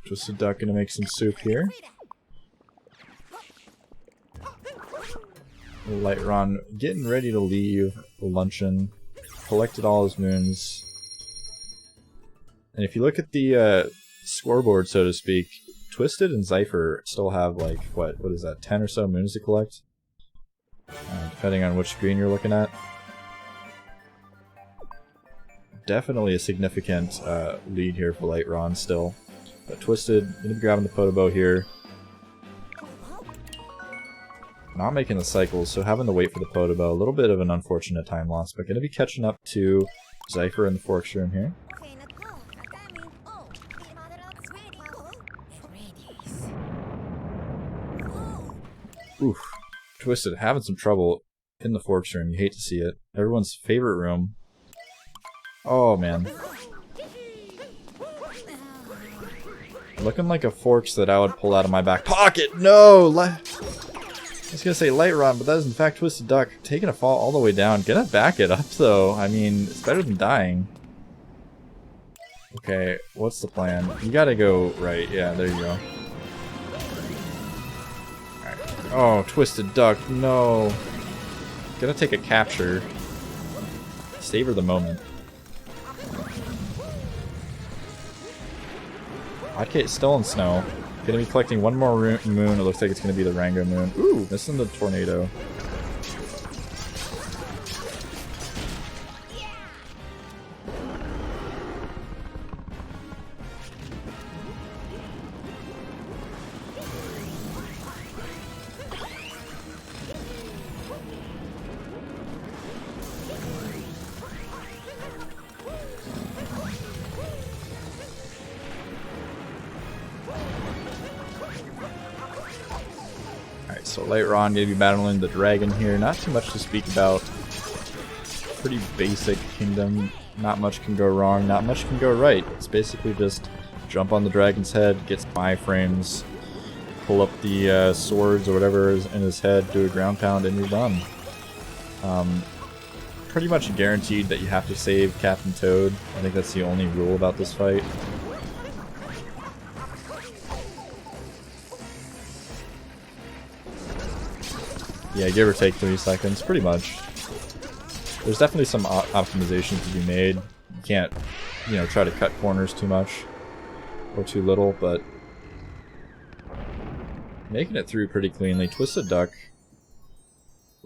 Twisted Duck gonna make some soup here. Lightron getting ready to leave the luncheon. Collected all his moons. And if you look at the scoreboard, so to speak, Twisted and Zypher still have like, what is that, 10 or so moons to collect? Depending on which screen you're looking at. Definitely a significant lead here for Lightron still. But Twisted, gonna be grabbing the Podobo here. Not making the cycles, so having to wait for the Podobo. A little bit of an unfortunate time loss, but gonna be catching up to Zypher in the Forks room here. Oof. Twisted having some trouble in the Forks room. You hate to see it. Everyone's favorite room. Oh man. Looking like a Forks that I would pull out of my back pocket. No! I was gonna say Lightron, but that is in fact Twisted Duck. Taking a fall all the way down. Gonna back it up though. I mean, it's better than dying. Okay, what's the plan? You gotta go right. Yeah, there you go. Oh, Twisted Duck, no. Gonna take a capture. Savor the moment. Oddkate still in snow. Gonna be collecting one more moon. It looks like it's gonna be the Rango moon. Ooh, missing the tornado. So Lightron gonna be battling the dragon here. Not too much to speak about. Pretty basic kingdom. Not much can go wrong. Not much can go right. It's basically just jump on the dragon's head, get some iframes, pull up the swords or whatever is in his head, do a ground pound, and you're done. Pretty much guaranteed that you have to save Captain Toad. I think that's the only rule about this fight. Yeah, give or take 3 seconds, pretty much. There's definitely some optimization to be made. You can't, you know, try to cut corners too much or too little, but making it through pretty cleanly. Twisted Duck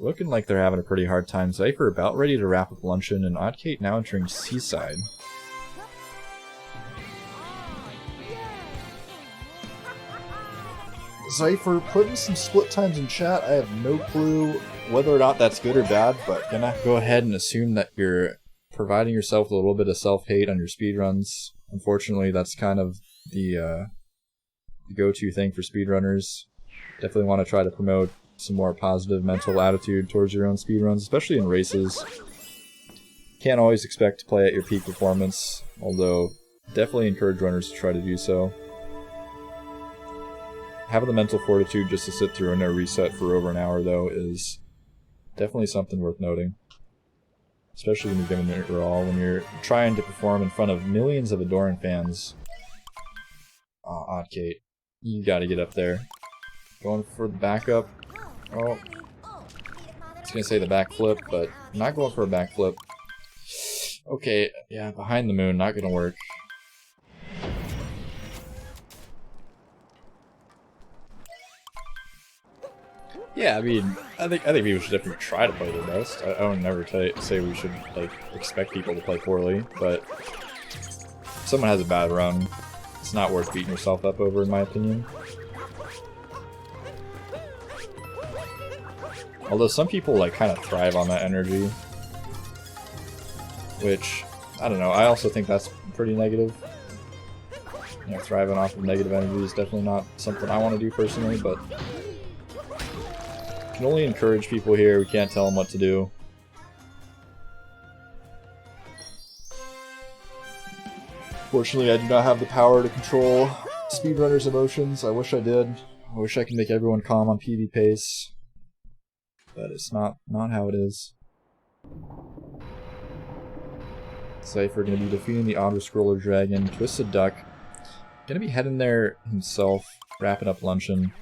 looking like they're having a pretty hard time. Zypher about ready to wrap up luncheon, and Oddkate now entering Seaside. Zypher putting some split times in chat. I have no clue whether or not that's good or bad, but gonna go ahead and assume that you're providing yourself with a little bit of self-hate on your speedruns. Unfortunately, that's kind of the go-to thing for speedrunners. Definitely want to try to promote some more positive mental attitude towards your own speedruns, especially in races. Can't always expect to play at your peak performance, although definitely encourage runners to try to do so. Having the mental fortitude just to sit through a no reset for over an hour, though, is definitely something worth noting. Especially when you're giving it your all, when you're trying to perform in front of millions of adoring fans. Aw, Oddkate. You gotta get up there. Going for the backup. Oh. I was gonna say the backflip, but not going for a backflip. Okay, yeah, behind the moon, not gonna work. Yeah, I mean, I think people should definitely try to play their best. I don't never say we should like expect people to play poorly, but if someone has a bad run, it's not worth beating yourself up over, in my opinion. Although some people like kind of thrive on that energy, which I don't know. I also think that's pretty negative. You know, thriving off of negative energy is definitely not something I want to do personally, but can only encourage people here. We can't tell them what to do. Fortunately, I do not have the power to control speedrunners' emotions. I wish I did. I wish I could make everyone calm on PB pace, but it's not how it is. Zypher gonna be defeating the auto-scroller dragon. Twisted Duck gonna be heading there himself, wrapping up luncheon.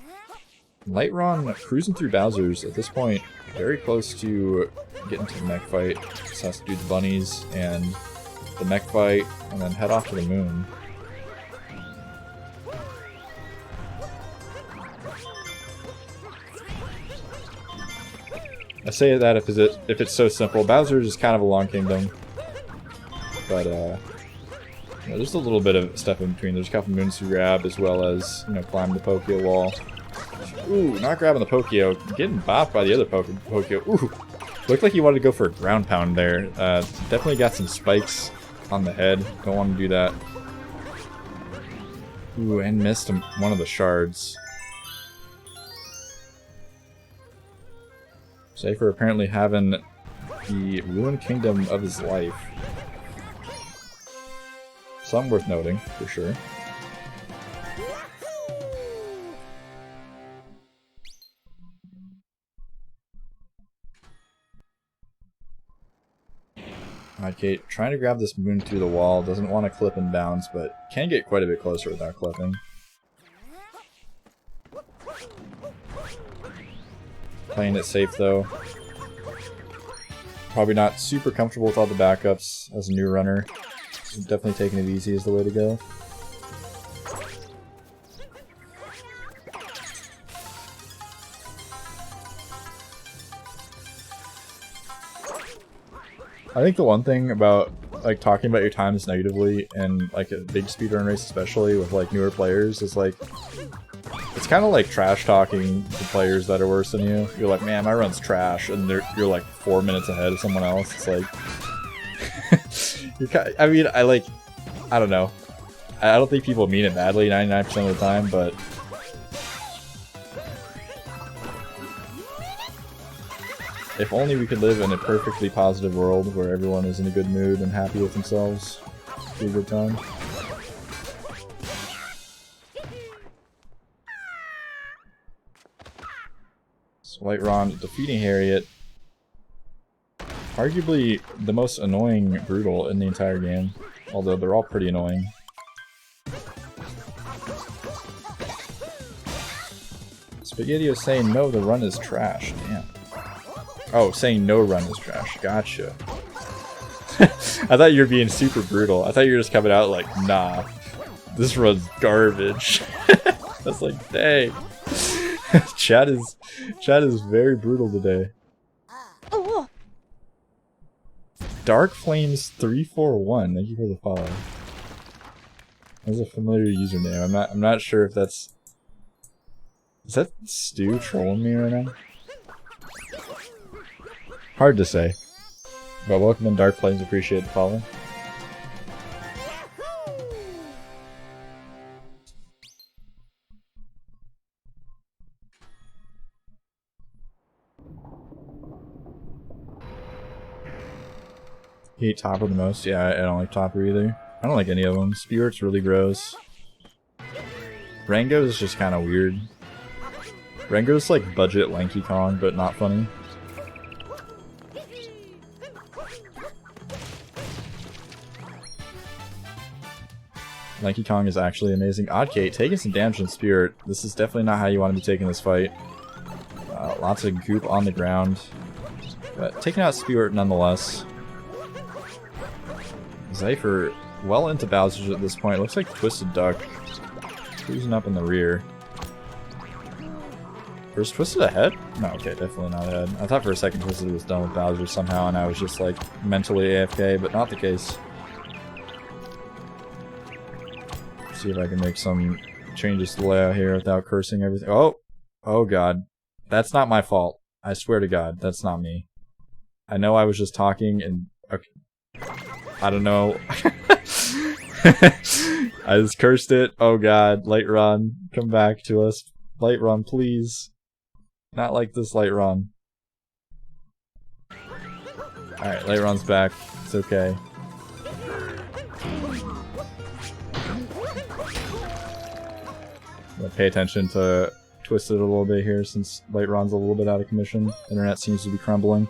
Lightron cruising through Bowser's at this point, very close to getting to the mech fight. Just has to do the bunnies and the mech fight, and then head off to the moon. I say that if it's so simple. Bowser's is kind of a long kingdom, but you know, there's a little bit of stuff in between. There's a couple moons to grab, as well as, you know, climb the Pokeo wall. Ooh, not grabbing the Pokeo, getting bopped by the other Pokeo. Ooh, looked like he wanted to go for a ground pound there. Definitely got some spikes on the head. Don't want to do that. Ooh, and missed one of the shards. Zypher apparently having the ruined kingdom of his life. Something worth noting, for sure. Oddkate trying to grab this moon through the wall, doesn't want to clip and bounce, but can get quite a bit closer without clipping. Playing it safe though. Probably not super comfortable with all the backups as a new runner. Definitely taking it easy is the way to go. I think the one thing about like talking about your times negatively in like a big speedrun race, especially with like newer players, is like it's kind of like trash talking to players that are worse than you. You're like, man, my run's trash, and you're like 4 minutes ahead of someone else. It's like, I mean, I don't know. I don't think people mean it badly 99% of the time, but if only we could live in a perfectly positive world where everyone is in a good mood and happy with themselves. It'd be a good time. So Lightron defeating Harriet. Arguably the most annoying Brutal in the entire game. Although they're all pretty annoying. Spaghetti is saying no, the run is trash. Damn. Oh, saying no run is trash. Gotcha. I thought you were being super brutal. I thought you were just coming out like, nah, this run's garbage. I was like, dang. Chat is very brutal today. Dark Flames 341. Thank you for the follow. That's a familiar username. I'm not sure if that's. Is that Stu trolling me right now? Hard to say. But welcome in, Dark Flames. Appreciate the follow. You hate Topper the most? Yeah, I don't like Topper either. I don't like any of them. Spirit's really gross. Rango's just kind of weird. Rango's like budget Lanky Kong, but not funny. Lanky Kong is actually amazing. Oddkate, taking some damage from Spirit. This is definitely not how you want to be taking this fight. Lots of goop on the ground. But taking out Spirit nonetheless. Zypher well into Bowser's at this point. Looks like Twisted Duck cruising up in the rear. First Twisted ahead? No, okay, definitely not ahead. I thought for a second Twisted was done with Bowser somehow and I was just like mentally AFK, but not the case. See if I can make some changes to the layout here without cursing everything. Oh! Oh god. That's not my fault. I swear to god, that's not me. I know I was just talking and... Okay. I don't know. I just cursed it. Oh god, Lightron, come back to us. Lightron, please. Not like this, Lightron. Alright, Lightron's back. It's okay. I'm gonna pay attention to Twisted a little bit here since Lightron's a little bit out of commission. Internet seems to be crumbling.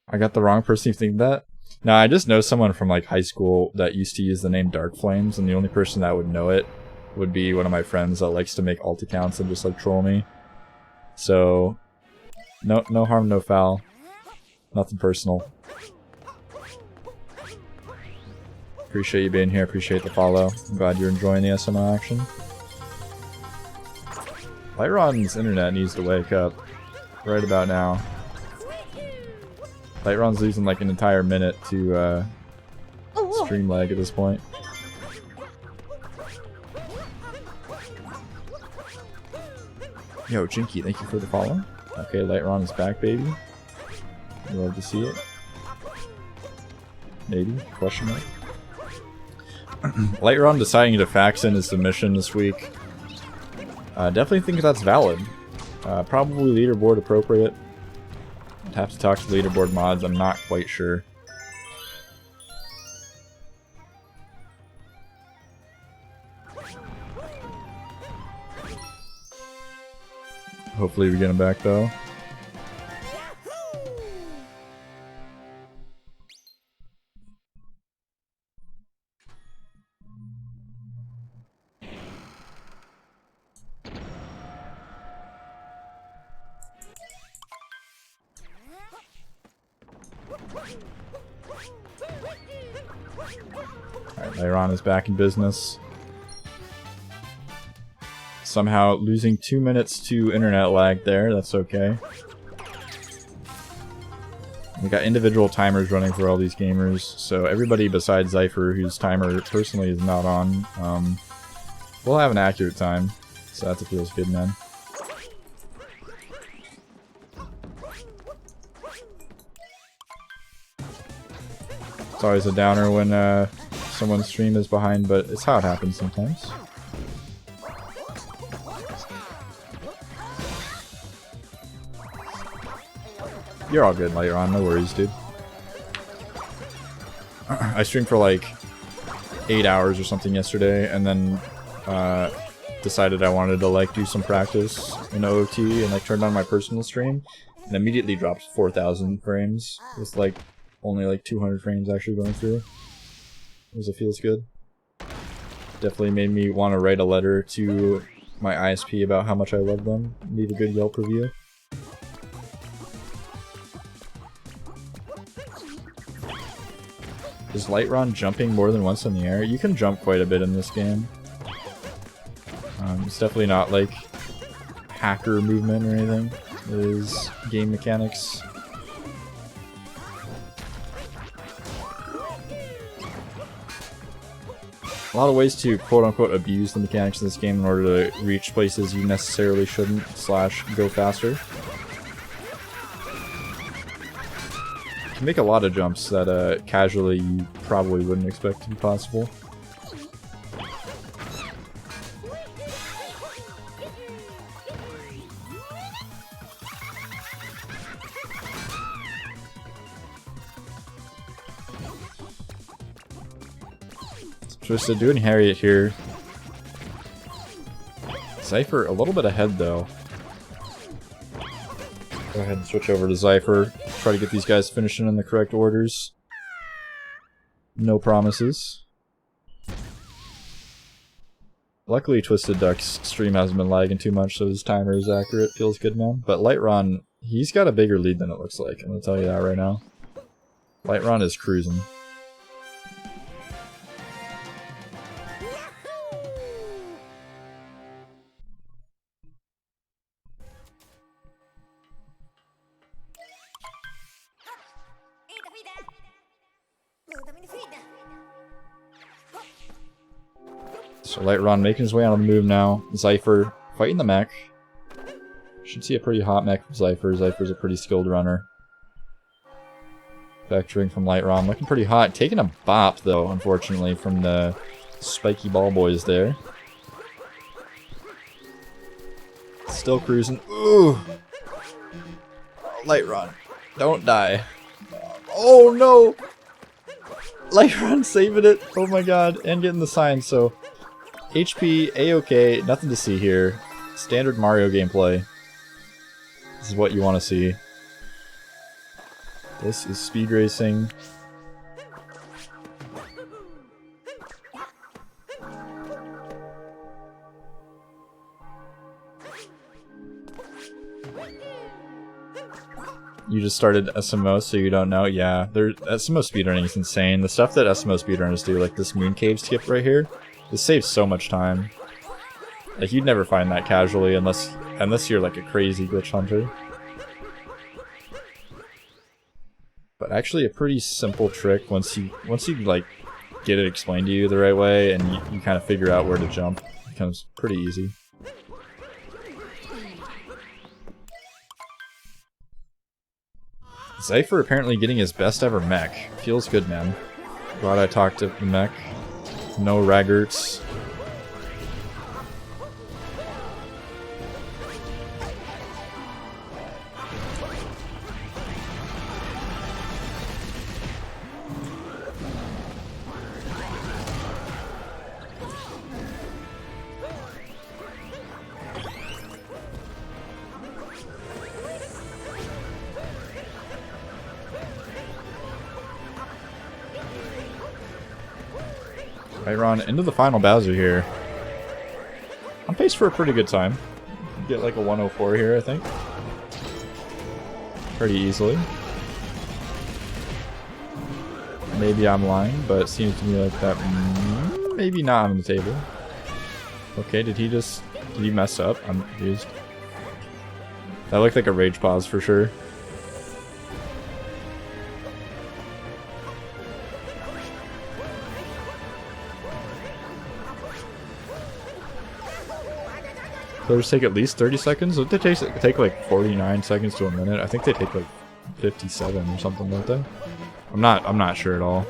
I got the wrong person you think that? No, I just know someone from like high school that used to use the name Dark Flames, and the only person that would know it would be one of my friends that likes to make alt accounts and just like troll me. So, no harm, no foul. Nothing personal. Appreciate you being here, appreciate the follow. I'm glad you're enjoying the SMO action. Lightron's internet needs to wake up right about now. Lightron's losing like an entire minute to stream lag at this point. Yo, Jinky, thank you for the follow. Okay, Lightron is back, baby. I'd love to see it. Maybe? Question mark. Lightron deciding to fax in his submission this week. Definitely think that's valid. Probably leaderboard appropriate. I'd have to talk to leaderboard mods, I'm not quite sure. Hopefully we get him back though. Alright, Lyron is back in business. Somehow losing 2 minutes to internet lag there, that's okay. We got individual timers running for all these gamers, so everybody besides Zypher, whose timer personally is not on, will have an accurate time. So that feels good, man. It's always a downer when someone's stream is behind, but it's how it happens sometimes. You're all good later on, no worries, dude. I streamed for like 8 hours or something yesterday, and then decided I wanted to like do some practice in OOT, and like turned on my personal stream, and immediately dropped 4,000 frames with like only like 200 frames actually going through. It feels good. Definitely made me want to write a letter to my ISP about how much I love them. Leave a good Yelp review. Is Lightron jumping more than once in the air? You can jump quite a bit in this game. It's definitely not like hacker movement or anything. It is game mechanics. A lot of ways to quote-unquote abuse the mechanics in this game in order to reach places you necessarily shouldn't / go faster. You can make a lot of jumps that casually you probably wouldn't expect to be possible. Twisted doing Harriet here. Zypher a little bit ahead though. Go ahead and switch over to Zypher. Try to get these guys finishing in the correct orders. No promises. Luckily Twisted Duck's stream hasn't been lagging too much, so his timer is accurate. Feels good, man. But Lightron, he's got a bigger lead than it looks like. I'm gonna tell you that right now. Lightron is cruising. So Lightron making his way on the move now. Zypher fighting the mech. Should see a pretty hot mech from Zypher. Zypher's a pretty skilled runner. Vectoring from Lightron. Looking pretty hot. Taking a bop though, unfortunately, from the spiky ball boys there. Still cruising. Ooh! Lightron. Don't die. Oh no! Lightron saving it. Oh my god. And getting the sign, so HP, A-OK, nothing to see here. Standard Mario gameplay. This is what you want to see. This is speed racing. You just started SMO, so you don't know? Yeah, SMO speedrunning is insane. The stuff that SMO speedrunners do, like this moon cave skip right here, this saves so much time. Like, you'd never find that casually unless you're like a crazy glitch hunter. But actually a pretty simple trick once you like get it explained to you the right way and you kind of figure out where to jump. It becomes pretty easy. Zypher apparently getting his best ever mech. Feels good, man. Glad I talked to the mech. No raggarts. Lightron into the final Bowser here. On pace for a pretty good time. Get like a 104 here, I think. Pretty easily. Maybe I'm lying, but it seems to me like that maybe not on the table. Okay, did he mess up? I'm confused. That looked like a rage pause for sure. Those take at least 30 seconds? Don't they take like 49 seconds to a minute? I think they take like 57 or something like that. I'm not sure at all.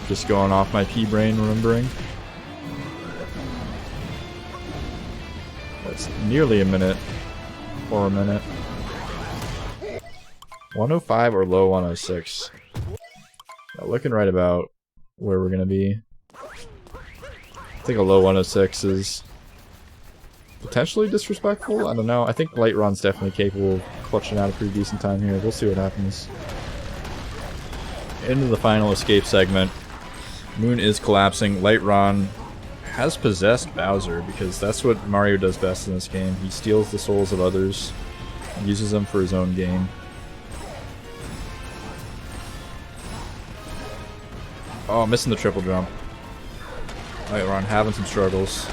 Just going off my pea brain remembering. That's nearly a minute. Or a minute. 105 or low 106. Now, looking right about where we're gonna be. I think a low 106 is potentially disrespectful. I don't know. I think Lightron's definitely capable of clutching out a pretty decent time here. We'll see what happens. Into the final escape segment. Moon is collapsing. Lightron has possessed Bowser because that's what Mario does best in this game. He steals the souls of others and uses them for his own gain. Oh, missing the triple jump. Lightron having some struggles.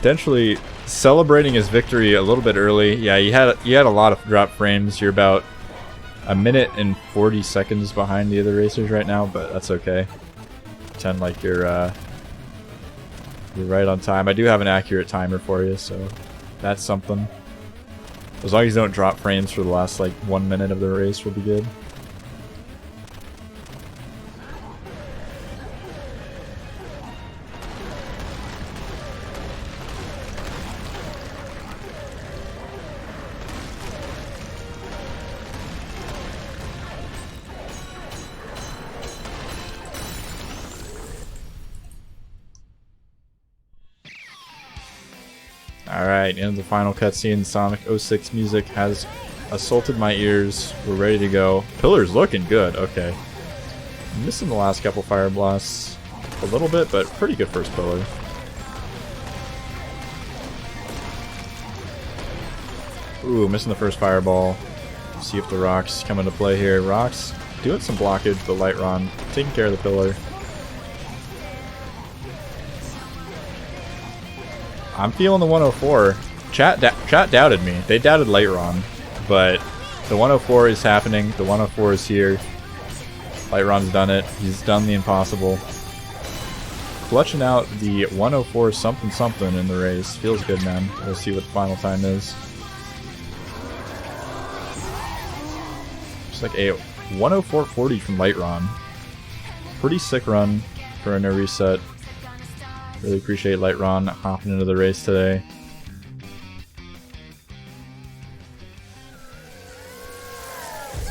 potentially celebrating his victory a little bit early. Yeah, you had a lot of drop frames. You're about a minute and 40 seconds behind the other racers right now, but that's okay. Pretend like you're right on time. I do have an accurate timer for you, so that's something. As long as you don't drop frames for the last like 1 minute of the race, will be good. Alright, into the final cutscene. Sonic 06 music has assaulted my ears. We're ready to go. Pillar's looking good. Okay. I'm missing the last couple fire blasts a little bit, but pretty good first pillar. Ooh, missing the first fireball. See if the rocks come into play here. Rocks doing some blockage, but Light Ron taking care of the pillar. I'm feeling the 104. Chat doubted me. They doubted Light Ron, but the 104 is happening. The 104 is here. Light Ron's done it. He's done the impossible. Clutching out the 104 something something in the race. Feels good, man. We'll see what the final time is. Just like a 104.40 from Light Ron. Pretty sick run for a no reset. Really appreciate Light Ron hopping into the race today.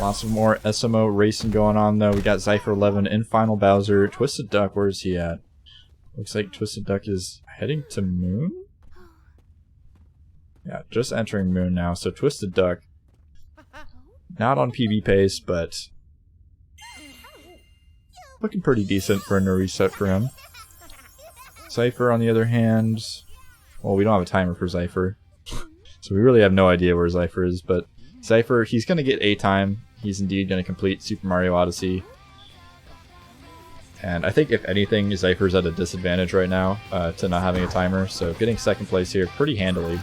Lots of more SMO racing going on though. We got Zypher 11 in Final Bowser. Twisted Duck, where is he at? Looks like Twisted Duck is heading to Moon? Yeah, just entering Moon now. So Twisted Duck, not on PB pace, but looking pretty decent for a no reset for him. Zypher, on the other hand, well, we don't have a timer for Zypher, so we really have no idea where Zypher is, but Zypher, he's going to get a time. He's indeed going to complete Super Mario Odyssey. And I think, if anything, Zypher's at a disadvantage right now to not having a timer, so getting second place here pretty handily.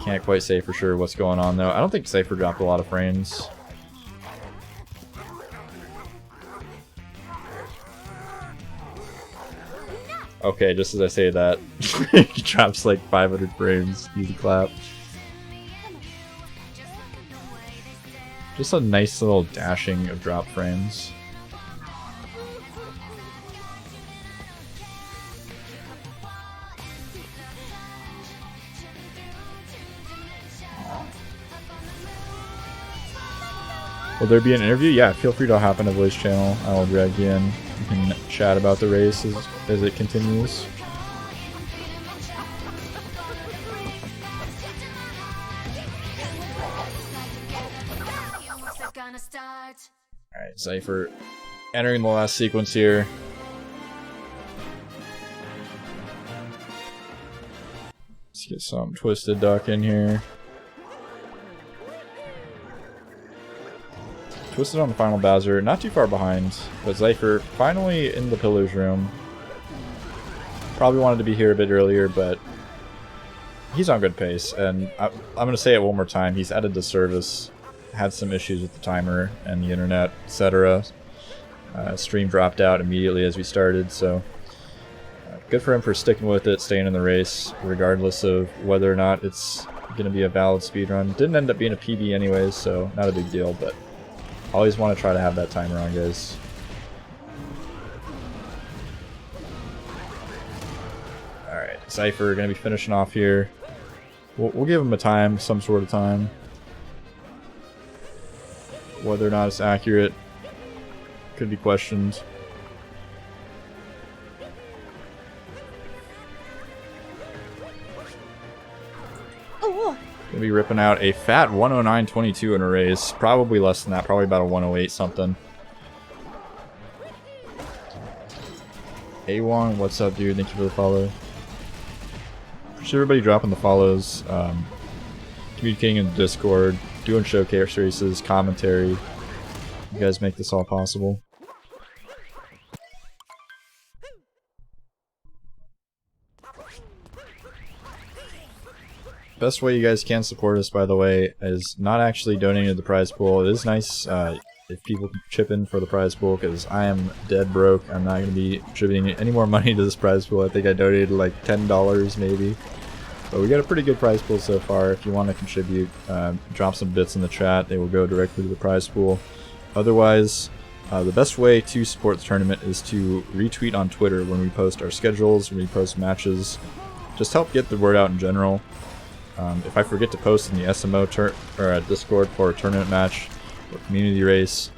Can't quite say for sure what's going on, though. I don't think Zypher dropped a lot of frames. Okay, just as I say that, he drops like 500 frames. Easy clap. Just a nice little dashing of drop frames. Will there be an interview? Yeah, feel free to hop on the voice channel. I'll drag you in. You can chat about the race as it continues. Alright, Zypher entering the last sequence here. Let's get some Twisted Duck in here. Twisted on the Final Bowser, not too far behind, but Zypher finally in the Pillars room. Probably wanted to be here a bit earlier, but he's on good pace, and I'm going to say it one more time, he's at a disservice. Had some issues with the timer and the internet, etc. Stream dropped out immediately as we started, so good for him for sticking with it, staying in the race, regardless of whether or not it's going to be a valid speedrun. Didn't end up being a PB anyways, so not a big deal, but always want to try to have that timer on, guys. Alright, Zypher going to be finishing off here. We'll give him a time, some sort of time. Whether or not it's accurate could be questioned. Gonna be ripping out a fat 109.22 in a race. Probably less than that. Probably about a 108 something. A1, what's up, dude? Thank you for the follow. Appreciate everybody dropping the follows. Communicating in the Discord. Doing showcase races, commentary. You guys make this all possible. Best way you guys can support us, by the way, is not actually donating to the prize pool. It is nice if people can chip in for the prize pool, because I am dead broke. I'm not going to be contributing any more money to this prize pool. I think I donated like $10 maybe. But we got a pretty good prize pool so far. If you want to contribute, drop some bits in the chat. They will go directly to the prize pool. Otherwise, the best way to support the tournament is to retweet on Twitter when we post our schedules, when we post matches. Just help get the word out in general. If I forget to post in the SMO Discord for a tournament match or community race,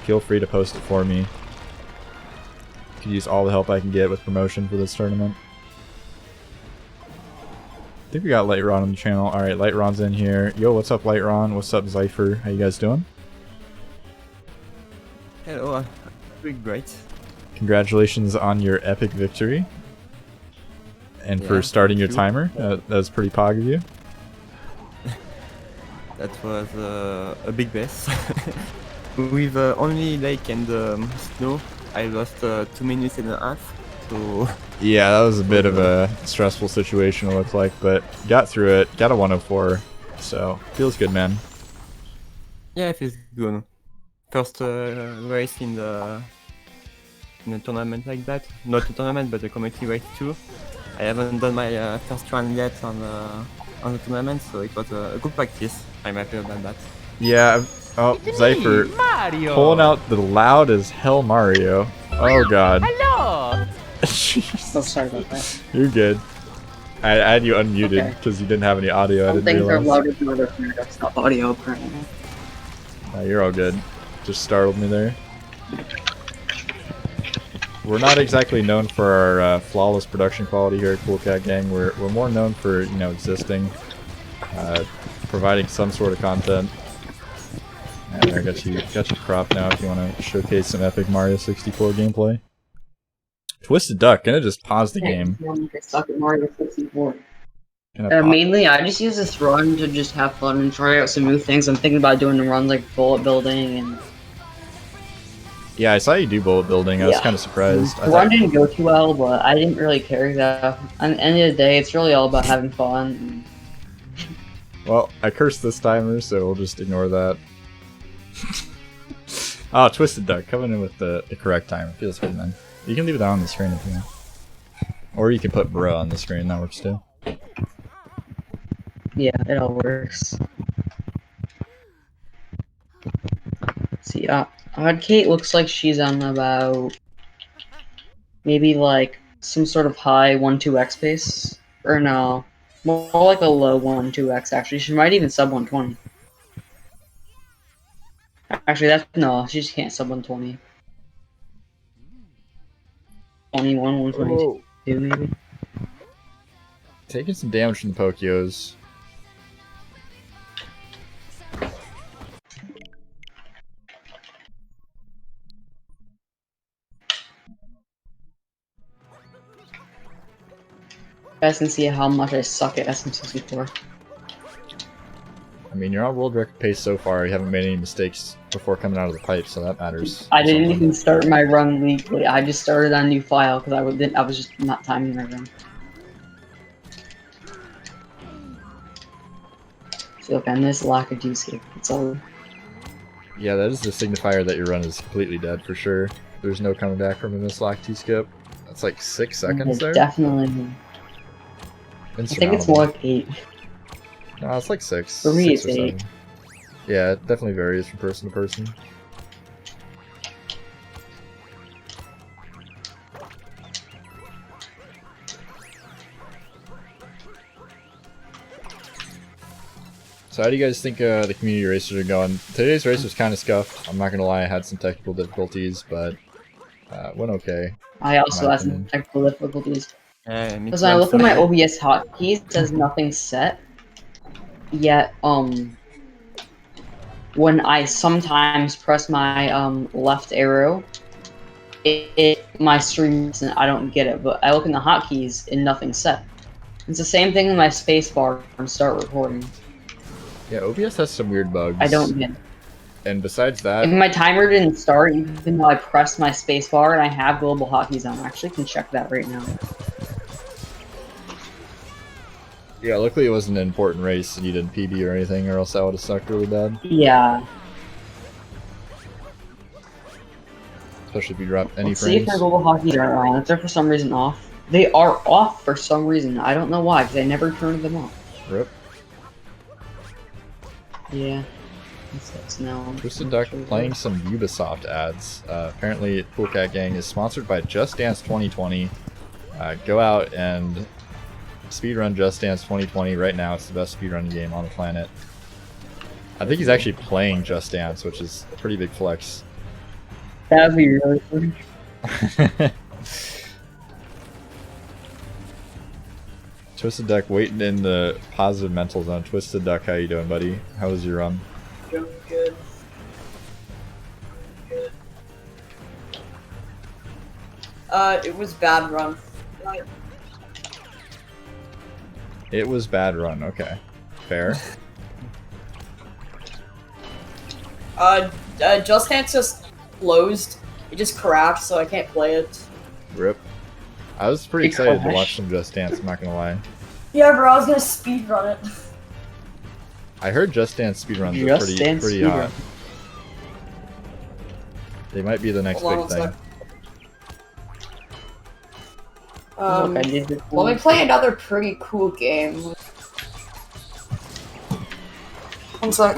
feel free to post it for me. Could use all the help I can get with promotion for this tournament. I think we got Lightron on the channel. Alright, Lightron's in here. Yo, what's up, Lightron? What's up, Zypher? How you guys doing? Hello, I'm doing great. Congratulations on your epic victory. And for starting your timer. That was pretty pog of you. That was a big mess. With only lake and snow, I lost 2 minutes and a half. So yeah, that was a bit of a stressful situation, it looked like, but got through it. Got a 104, so feels good, man. yeah, it feels good. First race in a tournament like that. Not a tournament, but a community race too. I haven't done my first run yet on the tournament, so it was a good practice. I'm happy about that. Yeah, oh, Zypher pulling out the loud as hell Mario. Oh god. Hello! Jeez. Oh, sorry about that. You're good. I had you unmuted because you didn't have any audio. Some I didn't things are realize. louder than other things. That's not audio, apparently. You're all good. Just startled me there. We're not exactly known for our flawless production quality here at Cool Cat Gang. We're more known for, you know, existing, providing some sort of content. And I got you cropped now if you want to showcase some epic Mario 64 gameplay. Twisted Duck, gonna just pause the game. I suck at Mario 64. Mainly, I just use this run to just have fun and try out some new things. I'm thinking about doing the runs like bullet building and. Yeah, I saw you do bullet building. I was kind of surprised. The run didn't go too well, but I didn't really care that. At the end of the day, it's really all about having fun. Well, I cursed this timer, so we'll just ignore that. Oh, Twisted Duck, coming in with the correct timer. Feels good, man. You can leave it on the screen if you want. Or you can put bruh on the screen, that works too. Yeah, it all works. Let's see, Odd Kate looks like she's on about maybe like some sort of high 1-2x pace. Or no, more like a low 1-2x actually. She might even sub 120. Actually, no, she just can't sub 120. 21, 122 maybe. Taking some damage from the Pokios. You guys can see how much I suck at SM64. I mean, you're on world record pace so far. You haven't made any mistakes before coming out of the pipe, so that matters. I didn't even start my run legally. I just started on a new file because I was just not timing my run. So look, I missed lack of escape. It's all. Yeah, that is the signifier that your run is completely dead for sure. There's no coming back from a missed lock T-skip. That's like 6 seconds there. Definitely. I think it's more like 8. No, it's like 6. For me, 6 it's or 8. 7. Yeah, it definitely varies from person to person. So how do you guys think the community races are going? Today's race was kind of scuffed. I'm not going to lie, I had some technical difficulties, but went okay. I also had some technical difficulties. Yeah, Because when I look at my OBS hotkeys, it says nothing set. Yet, when I sometimes press my left arrow, my stream and I don't get it. But I look in the hotkeys and nothing's set. It's the same thing with my spacebar and start recording. Yeah, OBS has some weird bugs. I don't get it. And besides that, If my timer didn't start, even though I pressed my spacebar and I have global hotkeys on, I actually can check that right now. Yeah, luckily it wasn't an important race and you didn't PB or anything, or else that would have sucked really bad. Yeah. Especially if you dropped any Let's see if frames. my global hockey are on. If they're for some reason off. They are off for some reason. I don't know why, because I never turned them off. Rip. Yeah. That's now. Twisted Duck playing some Ubisoft ads. Apparently, Cool Cat Gang is sponsored by Just Dance 2020. Go out and speedrun Just Dance 2020 right now. It's the best speedrun game on the planet. I think he's actually playing Just Dance, which is a pretty big flex. That'd be really funny. Twisted Duck waiting in the positive mental zone. Twisted Duck, how you doing, buddy? How was your run? Doing good. Good. It was bad run. It was bad run, okay. Fair. Just Dance just closed. It just crashed, so I can't play it. Rip. I was pretty excited to watch some Just Dance, I'm not gonna lie. Yeah, bro, I was gonna speed run it. I heard Just Dance speedruns are pretty hot. They might be the next big thing. Let me play another pretty cool game. One sec.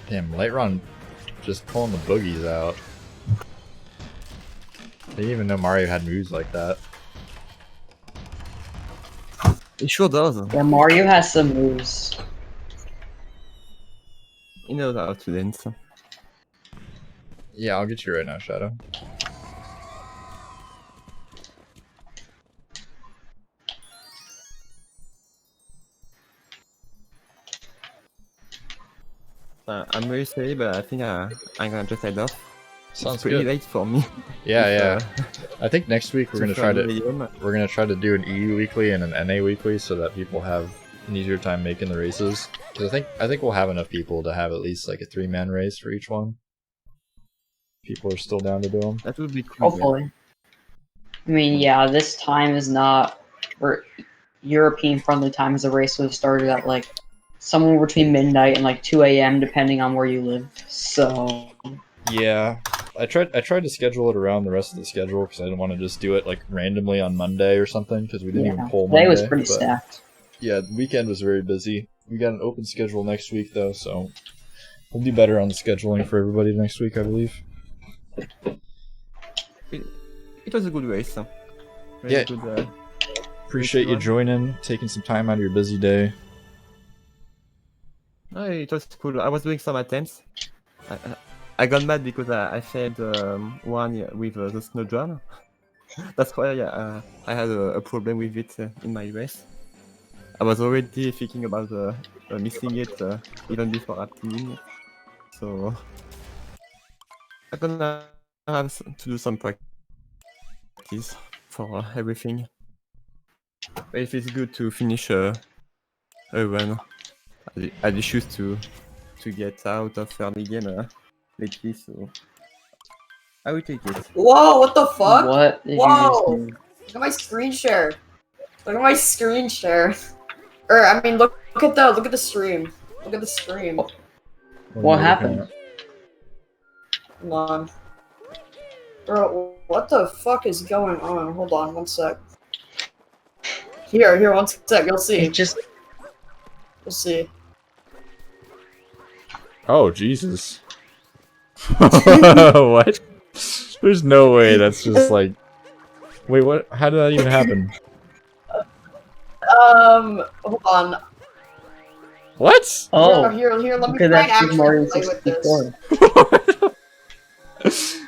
Damn, Lightron just pulling the boogies out. I didn't even know Mario had moves like that. He sure does. Yeah, Mario has some moves. He knows how to dance. Yeah, I'll get you right now, Shadow. I'm very sorry, but I think I'm gonna just head off. Sounds it's pretty good. late for me. Yeah. I think next week we're gonna try to do an EU weekly and an NA weekly so that people have an easier time making the races. Because I think we'll have enough people to have at least like a 3-man race for each one. People are still down to do them. That would be cool. Hopefully. I mean, yeah, this time is not for European friendly time, as the race was started at like somewhere between midnight and like 2 a.m. depending on where you live. So yeah, I tried to schedule it around the rest of the schedule because I didn't want to just do it like randomly on Monday or something because we didn't even pull Monday. Today was pretty stacked. Yeah, the weekend was very busy. We got an open schedule next week though, so we'll do better on the scheduling for everybody next week, I believe. It was a good race. Yeah. Good, appreciate you joining, taking some time out of your busy day. No, it was cool. I was doing some attempts. I got mad because I failed one with the snow drum. That's why I had a problem with it in my race. I was already thinking about missing it even before activating it. So I'm gonna have to do some practice for everything. But if it's good to finish a run, I just choose to get out of early game lately, so I will take it. Whoa, what the fuck? What did Whoa! you just do? Look at my screen share. Look at my screen share. Or I mean, look at the stream. Look at the stream. What happened? Hold on. Bro, what the fuck is going on? Hold on, one sec. Here, one sec. You'll see. It just. You'll see. Oh, Jesus. What? There's no way that's just like... Wait, what? How did that even happen? Hold on. What? Oh, Here, let me okay, try and that's actually Mario play with 64. this.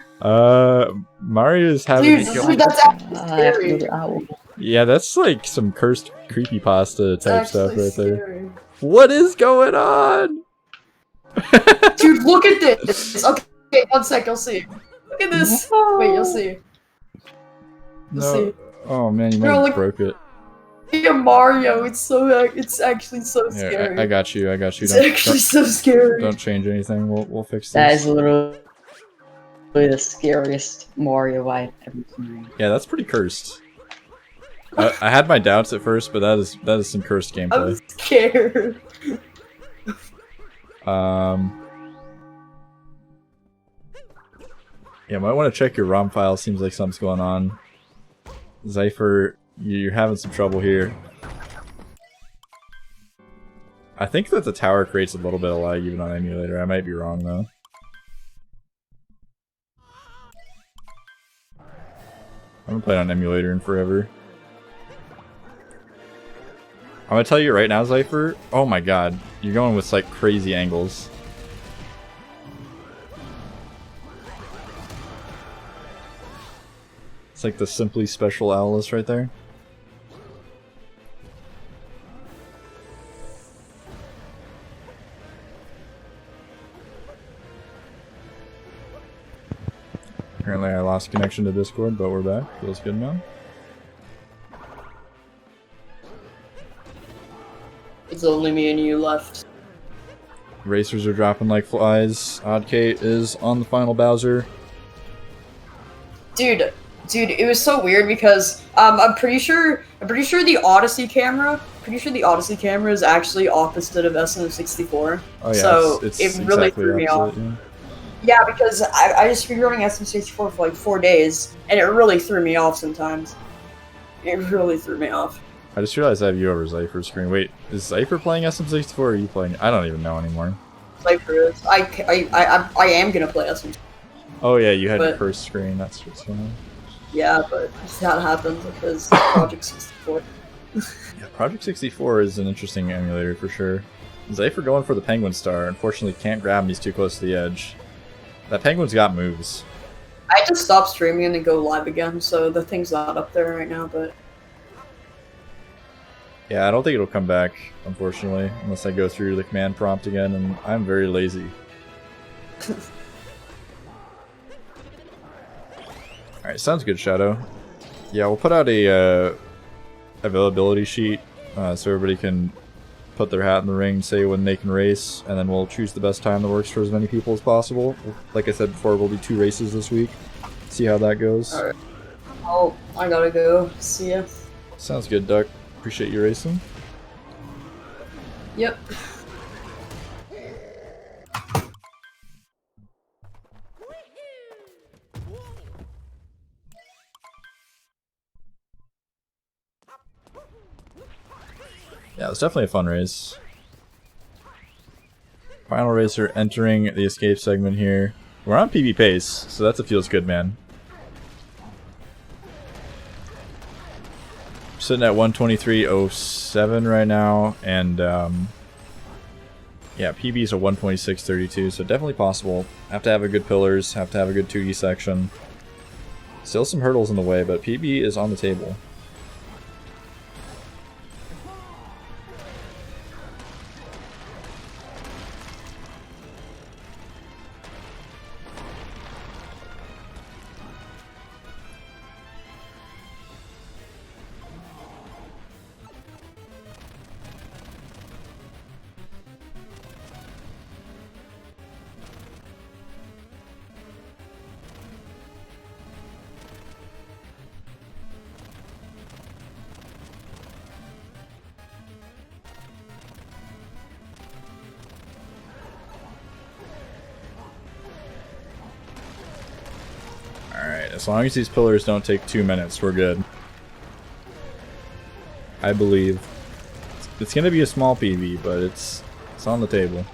Mario's having... Dude, that's actually scary. Yeah, that's like some cursed creepypasta type stuff right there. Scary. What is going on? Dude, look at this! Okay, one sec, you'll see. Look at this! Wait, you'll see. You'll see. Oh man, you might Bro, have look- broke it. a Mario. It's actually so scary. Yeah, I got you. It's actually so scary. Don't change anything. We'll fix this. That is literally the scariest Mario I've ever seen. Yeah, that's pretty cursed. I had my doubts at first, but that is some cursed gameplay. I'm scared. Yeah, might want to check your ROM file. Seems like something's going on. Zypher, you're having some trouble here. I think that the tower creates a little bit of lag even on emulator. I might be wrong though. I haven't played on emulator in forever. I'm gonna tell you right now, Zypher. Oh my god, you're going with like crazy angles. It's like the Simply Special Alice right there. Apparently I lost connection to Discord, but we're back. Feels good now. It's only me and you left. Racers are dropping like flies. Oddkate is on the final Bowser. Dude, it was so weird because I'm pretty sure the Odyssey camera is actually opposite of SM64. Oh yeah, so it's it really exactly threw me off. opposite, Yeah, because I just been running SM64 for like 4 days, and it really threw me off sometimes. It really threw me off. I just realized I have you over Zypher's screen. Wait, is Zypher playing SM64 or are you playing? I don't even know anymore. Cypher is. I am gonna play SM. Oh yeah, you had your But- first screen. That's what's going on. Yeah, but that happens because Project 64. Yeah, Project 64 is an interesting emulator for sure. Zypher going for the Penguin Star. Unfortunately, can't grab him. He's too close to the edge. That Penguin's got moves. I had to stop streaming and then go live again, so the thing's not up there right now. But Yeah, I don't think it'll come back, unfortunately, unless I go through the command prompt again, and I'm very lazy. Alright, sounds good, Shadow. Yeah, we'll put out a availability sheet so everybody can put their hat in the ring, say when they can race, and then we'll choose the best time that works for as many people as possible. Like I said before, we'll do 2 races this week. See how that goes. alright. Oh, I gotta go. See ya. Sounds good, Duck. Appreciate you racing. Yep. Yeah, it was definitely a fun race. Final racer entering the escape segment here. We're on PB pace, so that's a feels good, man. Sitting at 123.07 right now, and yeah, PB's a 126.32, so definitely possible. Have to have a good pillars, have to have a good 2D section. Still some hurdles in the way, but PB is on the table. Alright, as long as these pillars don't take 2 minutes, we're good. I believe. It's gonna be a small PB, but it's on the table.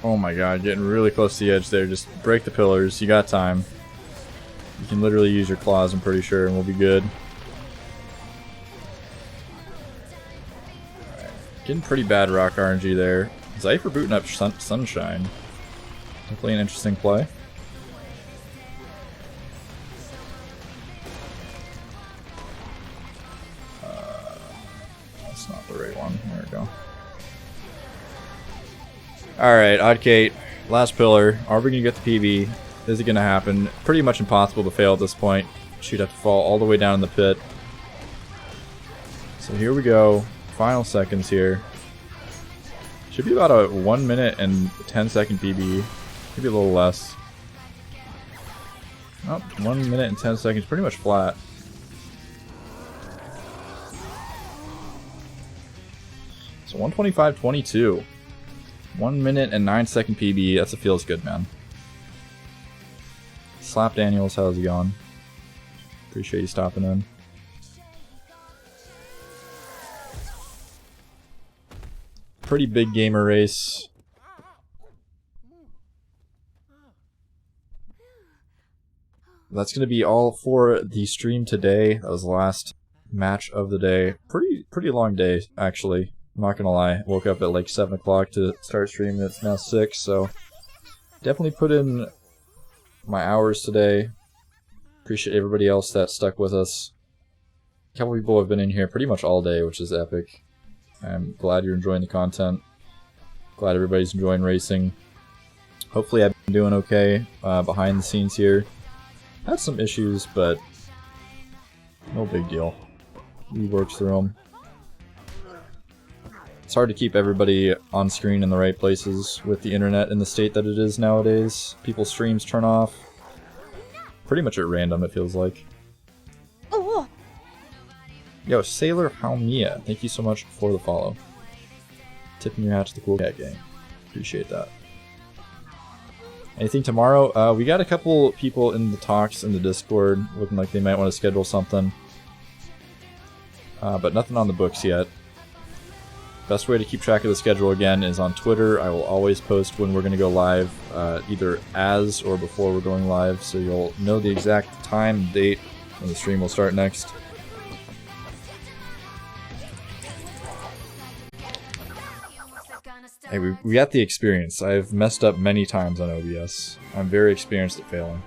Oh my god, getting really close to the edge there. Just break the pillars. You got time. You can literally use your claws, I'm pretty sure, and we'll be good. Alright. Getting pretty bad rock RNG there. Zypher booting up Sunshine. Definitely an interesting play. Alright, Odd Kate, last pillar. Are we going to get the PB? Is it going to happen? Pretty much impossible to fail at this point. She'd have to fall all the way down in the pit. So here we go. Final seconds here. Should be about a 1 minute and 10-second PB. Maybe a little less. Oh, 1 minute and 10 seconds. Pretty much flat. So 125.22. 1 minute and 9-second PB. That's a feels good, man. Slap Daniels, how's it going? Appreciate you stopping in. Pretty big gamer race. That's going to be all for the stream today. That was the last match of the day. Pretty long day, actually. I'm not going to lie. Woke up at like 7 o'clock to start streaming. It's now 6, so definitely put in my hours today. Appreciate everybody else that stuck with us. A couple people have been in here pretty much all day, which is epic. I'm glad you're enjoying the content. Glad everybody's enjoying racing. Hopefully I've been doing okay behind the scenes here. Had some issues, but no big deal. We worked through them. It's hard to keep everybody on screen in the right places with the internet in the state that it is nowadays. People's streams turn off pretty much at random, it feels like. Yo, Sailor Haumia, thank you so much for the follow. Tipping your hat to the Cool Cat Gang. Appreciate that. Anything tomorrow? We got a couple people in the talks in the Discord looking like they might want to schedule something. But nothing on the books yet. Best way to keep track of the schedule again is on Twitter. I will always post when we're going to go live, either as or before we're going live, so you'll know the exact time and date when the stream will start next. Hey, we got the experience. I've messed up many times on OBS. I'm very experienced at failing.